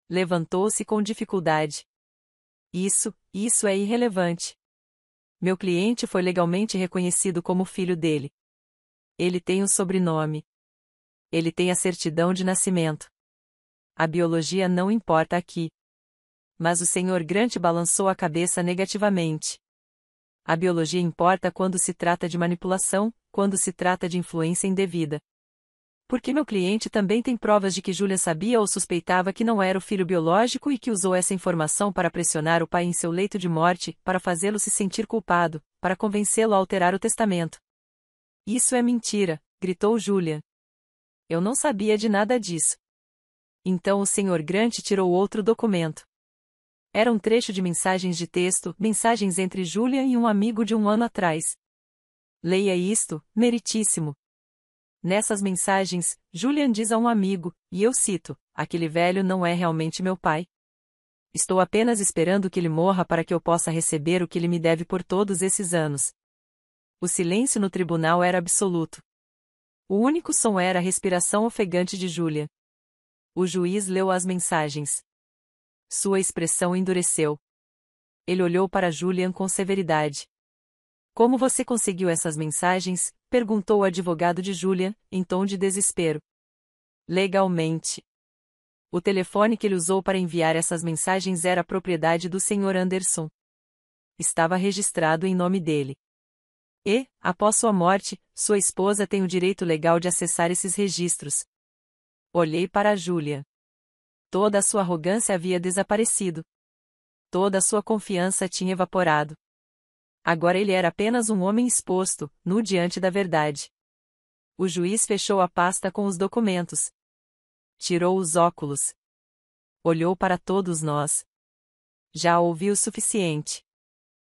Levantou-se com dificuldade. Isso é irrelevante. Meu cliente foi legalmente reconhecido como filho dele. Ele tem o sobrenome. Ele tem a certidão de nascimento. A biologia não importa aqui. Mas o Sr. Grant balançou a cabeça negativamente. A biologia importa quando se trata de manipulação, quando se trata de influência indevida. Porque meu cliente também tem provas de que Julia sabia ou suspeitava que não era o filho biológico e que usou essa informação para pressionar o pai em seu leito de morte, para fazê-lo se sentir culpado, para convencê-lo a alterar o testamento. Isso é mentira, gritou Julian. Eu não sabia de nada disso. Então o Sr. Grant tirou outro documento. Era um trecho de mensagens de texto, mensagens entre Julian e um amigo de 1 ano atrás. Leia isto, meritíssimo. Nessas mensagens, Julian diz a um amigo, e eu cito, aquele velho não é realmente meu pai. Estou apenas esperando que ele morra para que eu possa receber o que ele me deve por todos esses anos. O silêncio no tribunal era absoluto. O único som era a respiração ofegante de Julian. O juiz leu as mensagens. Sua expressão endureceu. Ele olhou para Julian com severidade. Como você conseguiu essas mensagens? Perguntou o advogado de Julian, em tom de desespero. Legalmente. O telefone que ele usou para enviar essas mensagens era propriedade do Sr. Anderson. Estava registrado em nome dele. E, após sua morte, sua esposa tem o direito legal de acessar esses registros. Olhei para Julia. Toda a sua arrogância havia desaparecido. Toda a sua confiança tinha evaporado. Agora ele era apenas um homem exposto, nu diante da verdade. O juiz fechou a pasta com os documentos. Tirou os óculos. Olhou para todos nós. Já ouvi o suficiente.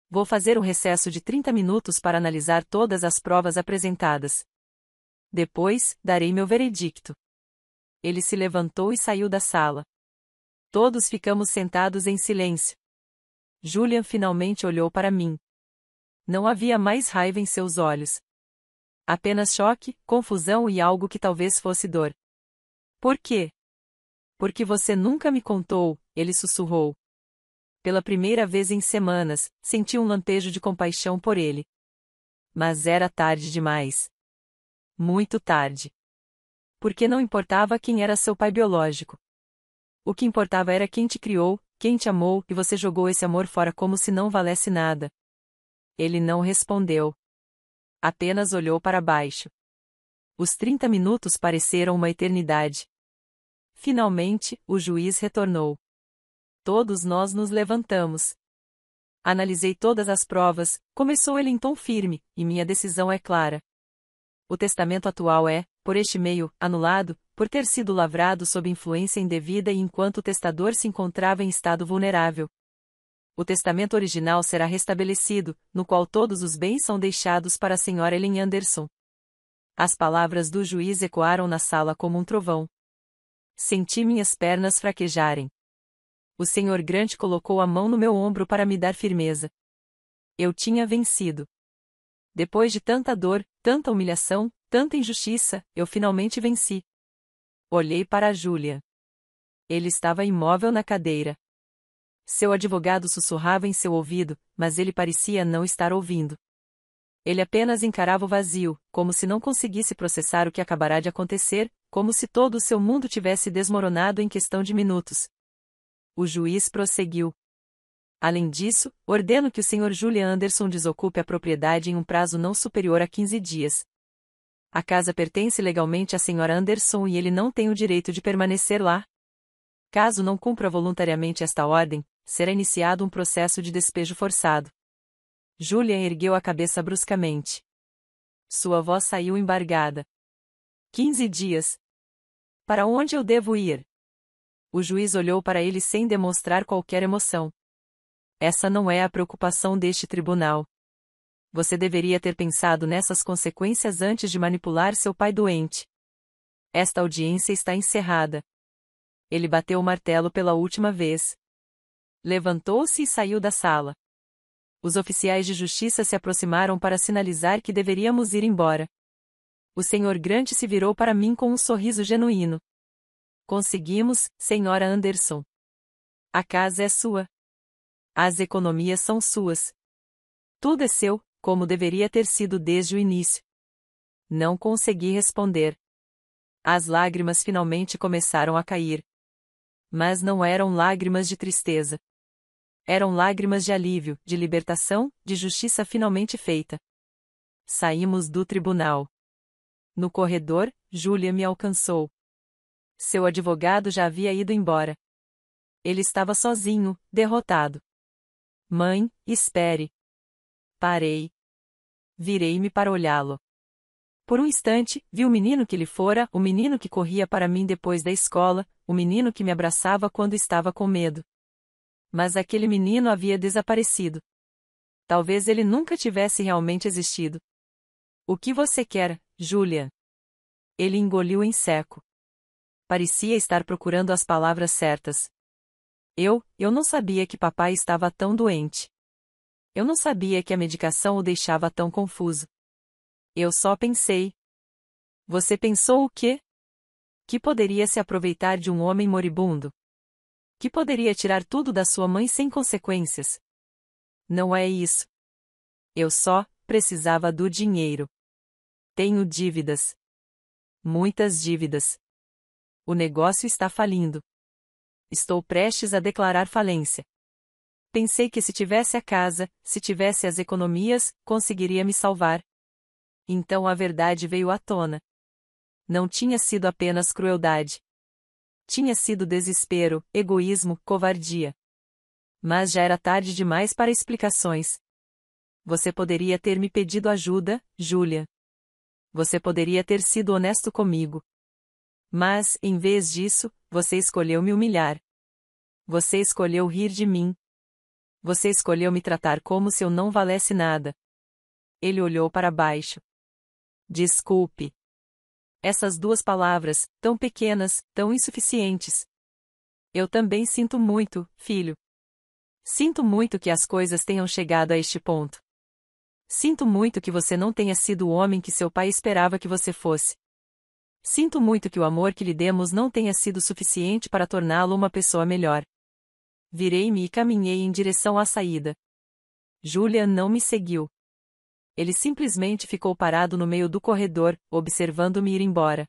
Vou fazer um recesso de 30 minutos para analisar todas as provas apresentadas. Depois, darei meu veredicto. Ele se levantou e saiu da sala. Todos ficamos sentados em silêncio. Julian finalmente olhou para mim. Não havia mais raiva em seus olhos. Apenas choque, confusão e algo que talvez fosse dor. Por quê? Porque você nunca me contou, ele sussurrou. Pela primeira vez em semanas, senti um lampejo de compaixão por ele. Mas era tarde demais. Muito tarde. Porque não importava quem era seu pai biológico. O que importava era quem te criou, quem te amou, e você jogou esse amor fora como se não valesse nada. Ele não respondeu. Apenas olhou para baixo. Os 30 minutos pareceram uma eternidade. Finalmente, o juiz retornou. Todos nós nos levantamos. Analisei todas as provas, começou ele em tom firme, e minha decisão é clara. O testamento atual é, por este meio, anulado, por ter sido lavrado sob influência indevida e enquanto o testador se encontrava em estado vulnerável. O testamento original será restabelecido, no qual todos os bens são deixados para a Sra. Ellen Anderson. As palavras do juiz ecoaram na sala como um trovão. Senti minhas pernas fraquejarem. O Sr. Grant colocou a mão no meu ombro para me dar firmeza. Eu tinha vencido. Depois de tanta dor, tanta humilhação, tanta injustiça, eu finalmente venci. Olhei para Julian. Ele estava imóvel na cadeira. Seu advogado sussurrava em seu ouvido, mas ele parecia não estar ouvindo. Ele apenas encarava o vazio, como se não conseguisse processar o que acabará de acontecer, como se todo o seu mundo tivesse desmoronado em questão de minutos. O juiz prosseguiu. Além disso, ordeno que o Sr. Julian Anderson desocupe a propriedade em um prazo não superior a 15 dias. A casa pertence legalmente à Sra. Anderson e ele não tem o direito de permanecer lá. Caso não cumpra voluntariamente esta ordem, será iniciado um processo de despejo forçado. Julian ergueu a cabeça bruscamente. Sua voz saiu embargada. 15 dias. Para onde eu devo ir? O juiz olhou para ele sem demonstrar qualquer emoção. Essa não é a preocupação deste tribunal. Você deveria ter pensado nessas consequências antes de manipular seu pai doente. Esta audiência está encerrada. Ele bateu o martelo pela última vez. Levantou-se e saiu da sala. Os oficiais de justiça se aproximaram para sinalizar que deveríamos ir embora. O Sr. Grant se virou para mim com um sorriso genuíno. Conseguimos, Sra. Anderson. A casa é sua. As economias são suas. Tudo é seu, como deveria ter sido desde o início. Não consegui responder. As lágrimas finalmente começaram a cair. Mas não eram lágrimas de tristeza. Eram lágrimas de alívio, de libertação, de justiça finalmente feita. Saímos do tribunal. No corredor, Julia me alcançou. Seu advogado já havia ido embora. Ele estava sozinho, derrotado. Mãe, espere. Parei. Virei-me para olhá-lo. Por um instante, vi o menino que lhe fora, o menino que corria para mim depois da escola, o menino que me abraçava quando estava com medo. Mas aquele menino havia desaparecido. Talvez ele nunca tivesse realmente existido. O que você quer, Julian? Ele engoliu em seco. Parecia estar procurando as palavras certas. Eu não sabia que papai estava tão doente. Eu não sabia que a medicação o deixava tão confuso. Eu só pensei. Você pensou o quê? Que poderia se aproveitar de um homem moribundo? Que poderia tirar tudo da sua mãe sem consequências? Não é isso. Eu só precisava do dinheiro. Tenho dívidas. Muitas dívidas. O negócio está falindo. Estou prestes a declarar falência. Pensei que se tivesse a casa, se tivesse as economias, conseguiria me salvar. Então a verdade veio à tona. Não tinha sido apenas crueldade. Tinha sido desespero, egoísmo, covardia. Mas já era tarde demais para explicações. Você poderia ter me pedido ajuda, Julia. Você poderia ter sido honesto comigo. Mas, em vez disso, você escolheu me humilhar. Você escolheu rir de mim. Você escolheu me tratar como se eu não valesse nada. Ele olhou para baixo. Desculpe. Essas duas palavras, tão pequenas, tão insuficientes. Eu também sinto muito, filho. Sinto muito que as coisas tenham chegado a este ponto. Sinto muito que você não tenha sido o homem que seu pai esperava que você fosse. Sinto muito que o amor que lhe demos não tenha sido suficiente para torná-lo uma pessoa melhor. Virei-me e caminhei em direção à saída. Julian não me seguiu. Ele simplesmente ficou parado no meio do corredor, observando-me ir embora.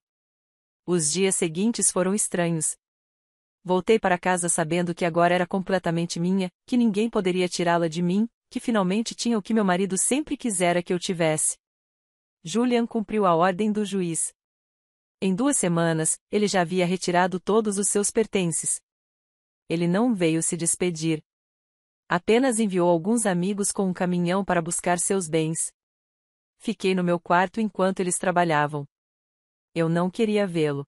Os dias seguintes foram estranhos. Voltei para casa sabendo que agora era completamente minha, que ninguém poderia tirá-la de mim, que finalmente tinha o que meu marido sempre quisera que eu tivesse. Julian cumpriu a ordem do juiz. Em 2 semanas, ele já havia retirado todos os seus pertences. Ele não veio se despedir. Apenas enviou alguns amigos com um caminhão para buscar seus bens. Fiquei no meu quarto enquanto eles trabalhavam. Eu não queria vê-lo.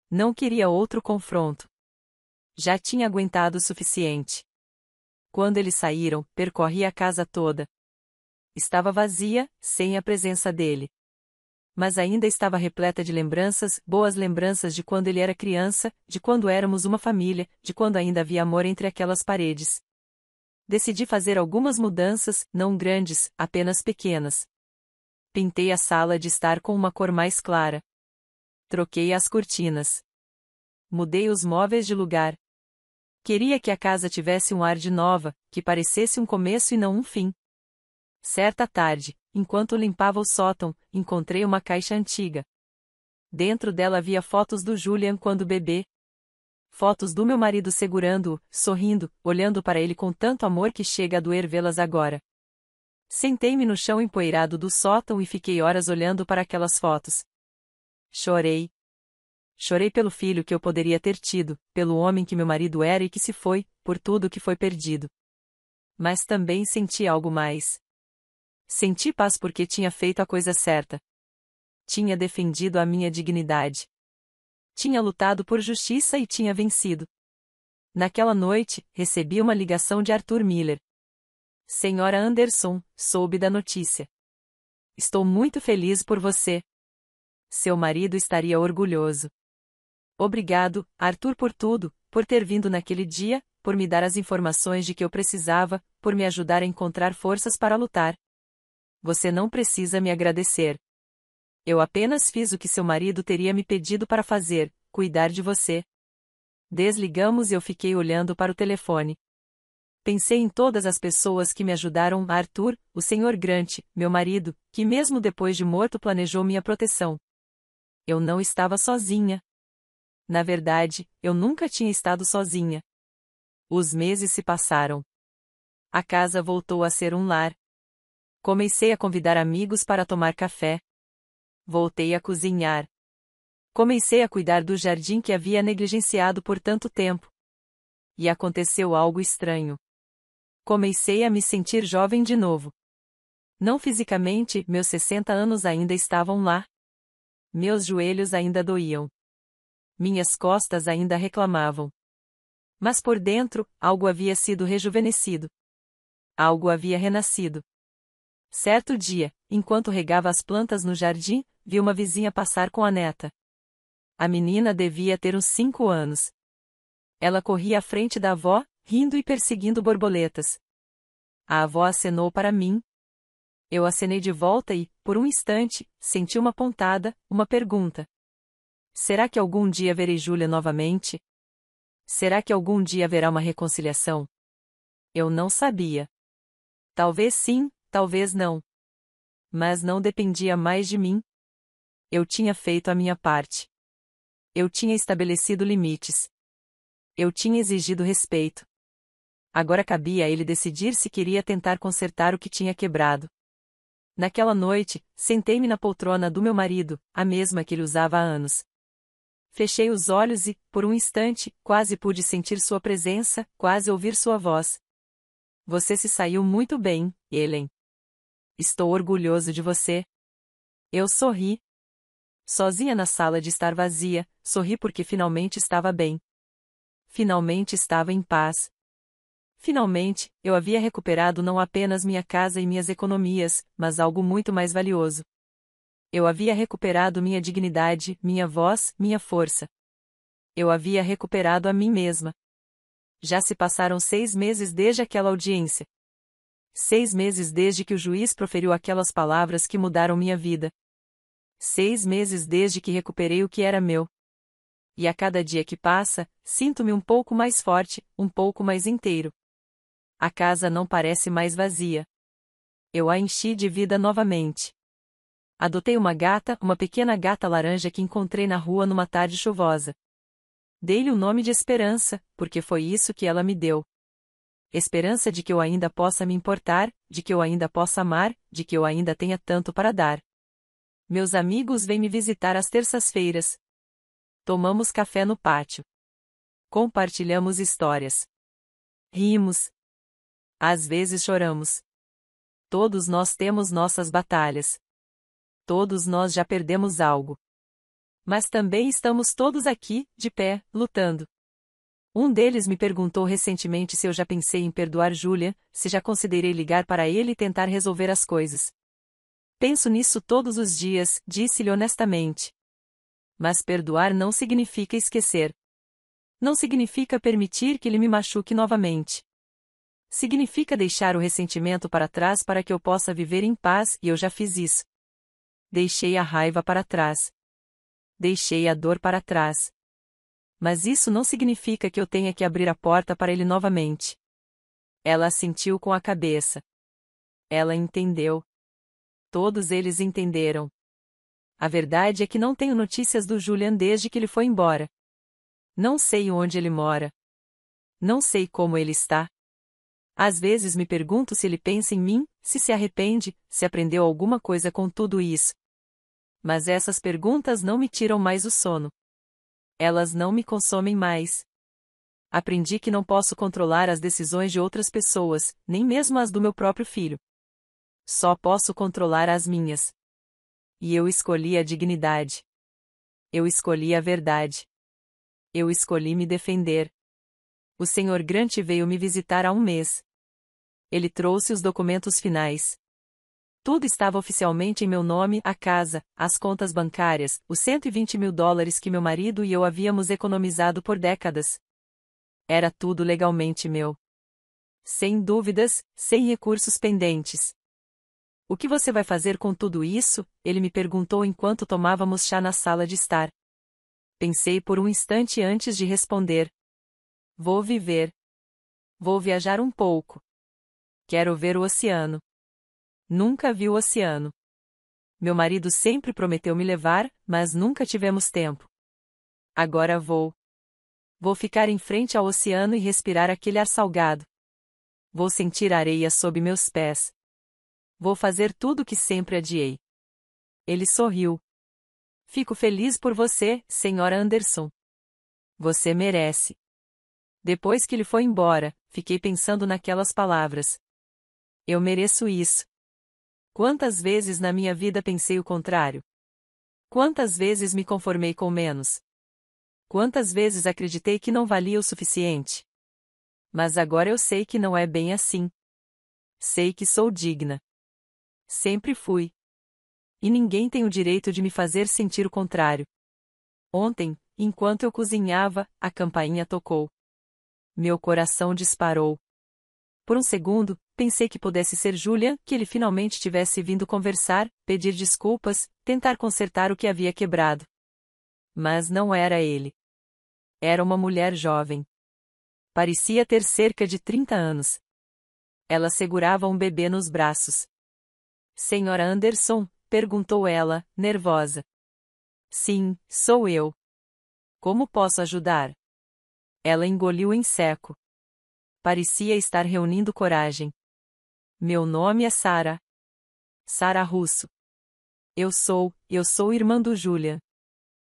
Não queria outro confronto. Já tinha aguentado o suficiente. Quando eles saíram, percorri a casa toda. Estava vazia, sem a presença dele. Mas ainda estava repleta de lembranças, boas lembranças de quando ele era criança, de quando éramos uma família, de quando ainda havia amor entre aquelas paredes. Decidi fazer algumas mudanças, não grandes, apenas pequenas. Pintei a sala de estar com uma cor mais clara. Troquei as cortinas. Mudei os móveis de lugar. Queria que a casa tivesse um ar de nova, que parecesse um começo e não um fim. Certa tarde, enquanto limpava o sótão, encontrei uma caixa antiga. Dentro dela havia fotos do Julian quando bebê. Fotos do meu marido segurando-o, sorrindo, olhando para ele com tanto amor que chega a doer vê-las agora. Sentei-me no chão empoeirado do sótão e fiquei horas olhando para aquelas fotos. Chorei. Chorei pelo filho que eu poderia ter tido, pelo homem que meu marido era e que se foi, por tudo que foi perdido. Mas também senti algo mais. Senti paz porque tinha feito a coisa certa. Tinha defendido a minha dignidade. Tinha lutado por justiça e tinha vencido. Naquela noite, recebi uma ligação de Arthur Miller. Senhora Anderson, soube da notícia. Estou muito feliz por você. Seu marido estaria orgulhoso. Obrigado, Arthur, por tudo, por ter vindo naquele dia, por me dar as informações de que eu precisava, por me ajudar a encontrar forças para lutar. Você não precisa me agradecer. Eu apenas fiz o que seu marido teria me pedido para fazer, cuidar de você. Desligamos e eu fiquei olhando para o telefone. Pensei em todas as pessoas que me ajudaram, Arthur, o Sr. Grant, meu marido, que mesmo depois de morto planejou minha proteção. Eu não estava sozinha. Na verdade, eu nunca tinha estado sozinha. Os meses se passaram. A casa voltou a ser um lar. Comecei a convidar amigos para tomar café. Voltei a cozinhar. Comecei a cuidar do jardim que havia negligenciado por tanto tempo. E aconteceu algo estranho. Comecei a me sentir jovem de novo. Não fisicamente, meus 60 anos ainda estavam lá. Meus joelhos ainda doíam. Minhas costas ainda reclamavam. Mas por dentro, algo havia sido rejuvenescido. Algo havia renascido. Certo dia, enquanto regava as plantas no jardim, vi uma vizinha passar com a neta. A menina devia ter uns 5 anos. Ela corria à frente da avó, rindo e perseguindo borboletas. A avó acenou para mim. Eu acenei de volta e, por um instante, senti uma pontada, uma pergunta. Será que algum dia verei Júlia novamente? Será que algum dia haverá uma reconciliação? Eu não sabia. Talvez sim, talvez não. Mas não dependia mais de mim. Eu tinha feito a minha parte. Eu tinha estabelecido limites. Eu tinha exigido respeito. Agora cabia a ele decidir se queria tentar consertar o que tinha quebrado. Naquela noite, sentei-me na poltrona do meu marido, a mesma que ele usava há anos. Fechei os olhos e, por um instante, quase pude sentir sua presença, quase ouvir sua voz. Você se saiu muito bem, Ellen. Estou orgulhoso de você. Eu sorri. Sozinha na sala de estar vazia, sorri porque finalmente estava bem. Finalmente estava em paz. Finalmente, eu havia recuperado não apenas minha casa e minhas economias, mas algo muito mais valioso. Eu havia recuperado minha dignidade, minha voz, minha força. Eu havia recuperado a mim mesma. Já se passaram 6 meses desde aquela audiência. 6 meses desde que o juiz proferiu aquelas palavras que mudaram minha vida. 6 meses desde que recuperei o que era meu. E a cada dia que passa, sinto-me um pouco mais forte, um pouco mais inteiro. A casa não parece mais vazia. Eu a enchi de vida novamente. Adotei uma pequena gata laranja que encontrei na rua numa tarde chuvosa. Dei-lhe o nome de Esperança, porque foi isso que ela me deu. Esperança de que eu ainda possa me importar, de que eu ainda possa amar, de que eu ainda tenha tanto para dar. Meus amigos vêm me visitar às terças-feiras. Tomamos café no pátio. Compartilhamos histórias. Rimos. Às vezes choramos. Todos nós temos nossas batalhas. Todos nós já perdemos algo. Mas também estamos todos aqui, de pé, lutando. Um deles me perguntou recentemente se eu já pensei em perdoar Julia, se já considerei ligar para ele e tentar resolver as coisas. Penso nisso todos os dias, disse-lhe honestamente. Mas perdoar não significa esquecer. Não significa permitir que ele me machuque novamente. Significa deixar o ressentimento para trás para que eu possa viver em paz, e eu já fiz isso. Deixei a raiva para trás. Deixei a dor para trás. Mas isso não significa que eu tenha que abrir a porta para ele novamente. Ela assentiu com a cabeça. Ela entendeu. Todos eles entenderam. A verdade é que não tenho notícias do Julian desde que ele foi embora. Não sei onde ele mora. Não sei como ele está. Às vezes me pergunto se ele pensa em mim, se arrepende, se aprendeu alguma coisa com tudo isso. Mas essas perguntas não me tiram mais o sono. Elas não me consomem mais. Aprendi que não posso controlar as decisões de outras pessoas, nem mesmo as do meu próprio filho. Só posso controlar as minhas. E eu escolhi a dignidade. Eu escolhi a verdade. Eu escolhi me defender. O Sr. Grant veio me visitar há um mês. Ele trouxe os documentos finais. Tudo estava oficialmente em meu nome, a casa, as contas bancárias, os $120.000 que meu marido e eu havíamos economizado por décadas. Era tudo legalmente meu. Sem dúvidas, sem recursos pendentes. O que você vai fazer com tudo isso? Ele me perguntou enquanto tomávamos chá na sala de estar. Pensei por um instante antes de responder. Vou viver. Vou viajar um pouco. Quero ver o oceano. Nunca vi o oceano. Meu marido sempre prometeu me levar, mas nunca tivemos tempo. Agora vou. Vou ficar em frente ao oceano e respirar aquele ar salgado. Vou sentir a areia sob meus pés. Vou fazer tudo o que sempre adiei. Ele sorriu. Fico feliz por você, Sra. Anderson. Você merece. Depois que ele foi embora, fiquei pensando naquelas palavras. Eu mereço isso. Quantas vezes na minha vida pensei o contrário? Quantas vezes me conformei com menos? Quantas vezes acreditei que não valia o suficiente? Mas agora eu sei que não é bem assim. Sei que sou digna. Sempre fui. E ninguém tem o direito de me fazer sentir o contrário. Ontem, enquanto eu cozinhava, a campainha tocou. Meu coração disparou. Por um segundo, pensei que pudesse ser Julian, que ele finalmente tivesse vindo conversar, pedir desculpas, tentar consertar o que havia quebrado. Mas não era ele. Era uma mulher jovem. Parecia ter cerca de 30 anos. Ela segurava um bebê nos braços. Sra. Anderson? Perguntou ela, nervosa. Sim, sou eu. Como posso ajudar? Ela engoliu em seco. Parecia estar reunindo coragem. Meu nome é Sarah. Sarah Russo. Eu sou irmã do Julian.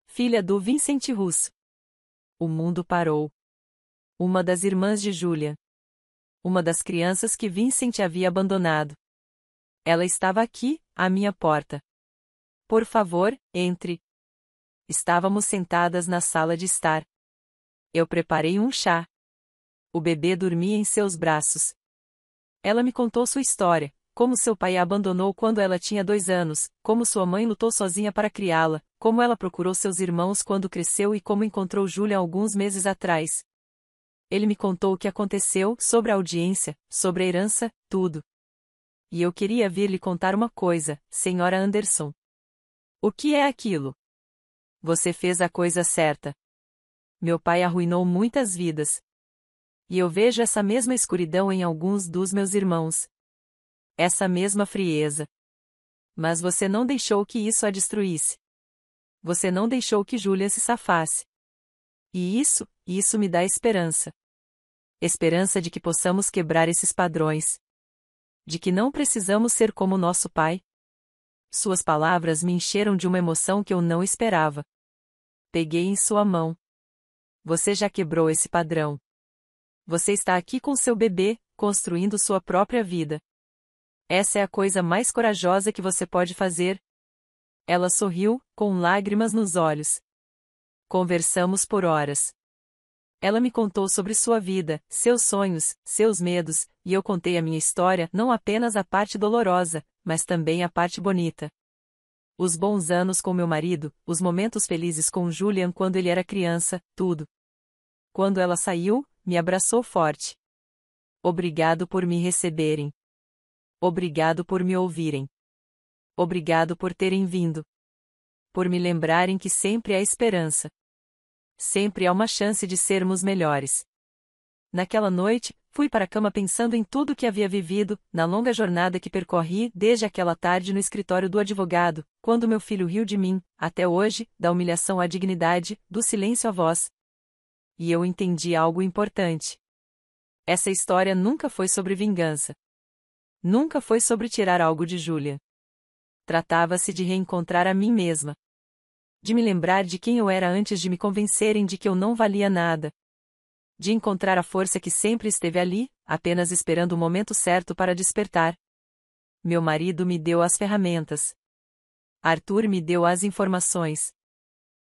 Filha do Vincent Russo. O mundo parou. Uma das irmãs de Julian. Uma das crianças que Vincent havia abandonado. Ela estava aqui, à minha porta. Por favor, entre. Estávamos sentadas na sala de estar. Eu preparei um chá. O bebê dormia em seus braços. Ela me contou sua história, como seu pai a abandonou quando ela tinha 2 anos, como sua mãe lutou sozinha para criá-la, como ela procurou seus irmãos quando cresceu e como encontrou Julia alguns meses atrás. Ele me contou o que aconteceu, sobre a audiência, sobre a herança, tudo. E eu queria vir lhe contar uma coisa, Sra. Anderson. O que é aquilo? Você fez a coisa certa. Meu pai arruinou muitas vidas. E eu vejo essa mesma escuridão em alguns dos meus irmãos. Essa mesma frieza. Mas você não deixou que isso a destruísse. Você não deixou que Julia se safasse. E isso me dá esperança. Esperança de que possamos quebrar esses padrões. De que não precisamos ser como nosso pai. Suas palavras me encheram de uma emoção que eu não esperava. Peguei em sua mão. Você já quebrou esse padrão. Você está aqui com seu bebê, construindo sua própria vida. Essa é a coisa mais corajosa que você pode fazer. Ela sorriu, com lágrimas nos olhos. Conversamos por horas. Ela me contou sobre sua vida, seus sonhos, seus medos, e eu contei a minha história, não apenas a parte dolorosa, mas também a parte bonita. Os bons anos com meu marido, os momentos felizes com Julian quando ele era criança, tudo. Quando ela saiu, me abraçou forte. Obrigado por me receberem. Obrigado por me ouvirem. Obrigado por terem vindo. Por me lembrarem que sempre há esperança. Sempre há uma chance de sermos melhores. Naquela noite, fui para a cama pensando em tudo que havia vivido, na longa jornada que percorri desde aquela tarde no escritório do advogado, quando meu filho riu de mim, até hoje, da humilhação à dignidade, do silêncio à voz. E eu entendi algo importante. Essa história nunca foi sobre vingança. Nunca foi sobre tirar algo de Julia. Tratava-se de reencontrar a mim mesma. De me lembrar de quem eu era antes de me convencerem de que eu não valia nada. De encontrar a força que sempre esteve ali, apenas esperando o momento certo para despertar. Meu marido me deu as ferramentas. Arthur me deu as informações.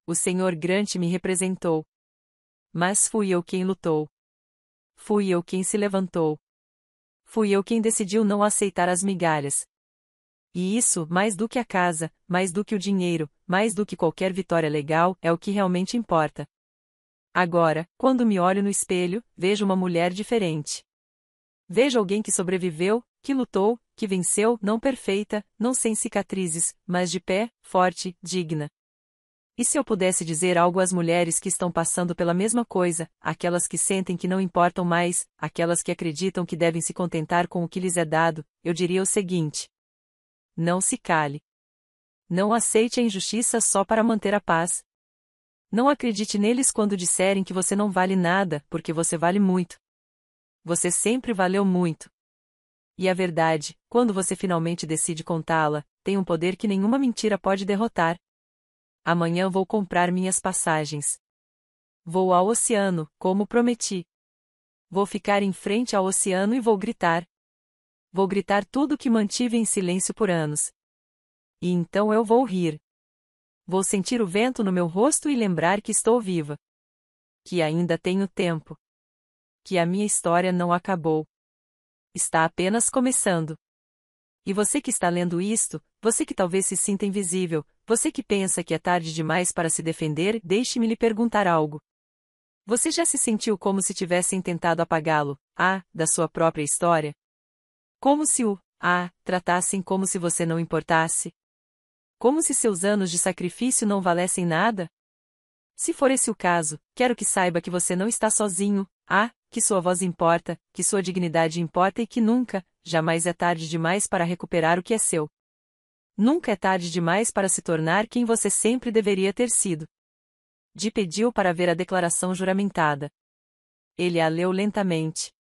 O Sr. Grant me representou. Mas fui eu quem lutou. Fui eu quem se levantou. Fui eu quem decidiu não aceitar as migalhas. E isso, mais do que a casa, mais do que o dinheiro, mais do que qualquer vitória legal, é o que realmente importa. Agora, quando me olho no espelho, vejo uma mulher diferente. Vejo alguém que sobreviveu, que lutou, que venceu, não perfeita, não sem cicatrizes, mas de pé, forte, digna. E se eu pudesse dizer algo às mulheres que estão passando pela mesma coisa, aquelas que sentem que não importam mais, aquelas que acreditam que devem se contentar com o que lhes é dado, eu diria o seguinte: não se cale. Não aceite a injustiça só para manter a paz. Não acredite neles quando disserem que você não vale nada, porque você vale muito. Você sempre valeu muito. E a verdade, quando você finalmente decide contá-la, tem um poder que nenhuma mentira pode derrotar. Amanhã vou comprar minhas passagens. Vou ao oceano, como prometi. Vou ficar em frente ao oceano e vou gritar. Vou gritar tudo que mantive em silêncio por anos. E então eu vou rir. Vou sentir o vento no meu rosto e lembrar que estou viva. Que ainda tenho tempo. Que a minha história não acabou. Está apenas começando. E você que está lendo isto, você que talvez se sinta invisível, você que pensa que é tarde demais para se defender, deixe-me lhe perguntar algo. Você já se sentiu como se tivessem tentado apagá-lo, da sua própria história? Como se tratassem como se você não importasse? Como se seus anos de sacrifício não valessem nada? Se for esse o caso, quero que saiba que você não está sozinho, que sua voz importa, que sua dignidade importa e que nunca, jamais é tarde demais para recuperar o que é seu. Nunca é tarde demais para se tornar quem você sempre deveria ter sido. Dee pediu para ver a declaração juramentada. Ele a leu lentamente.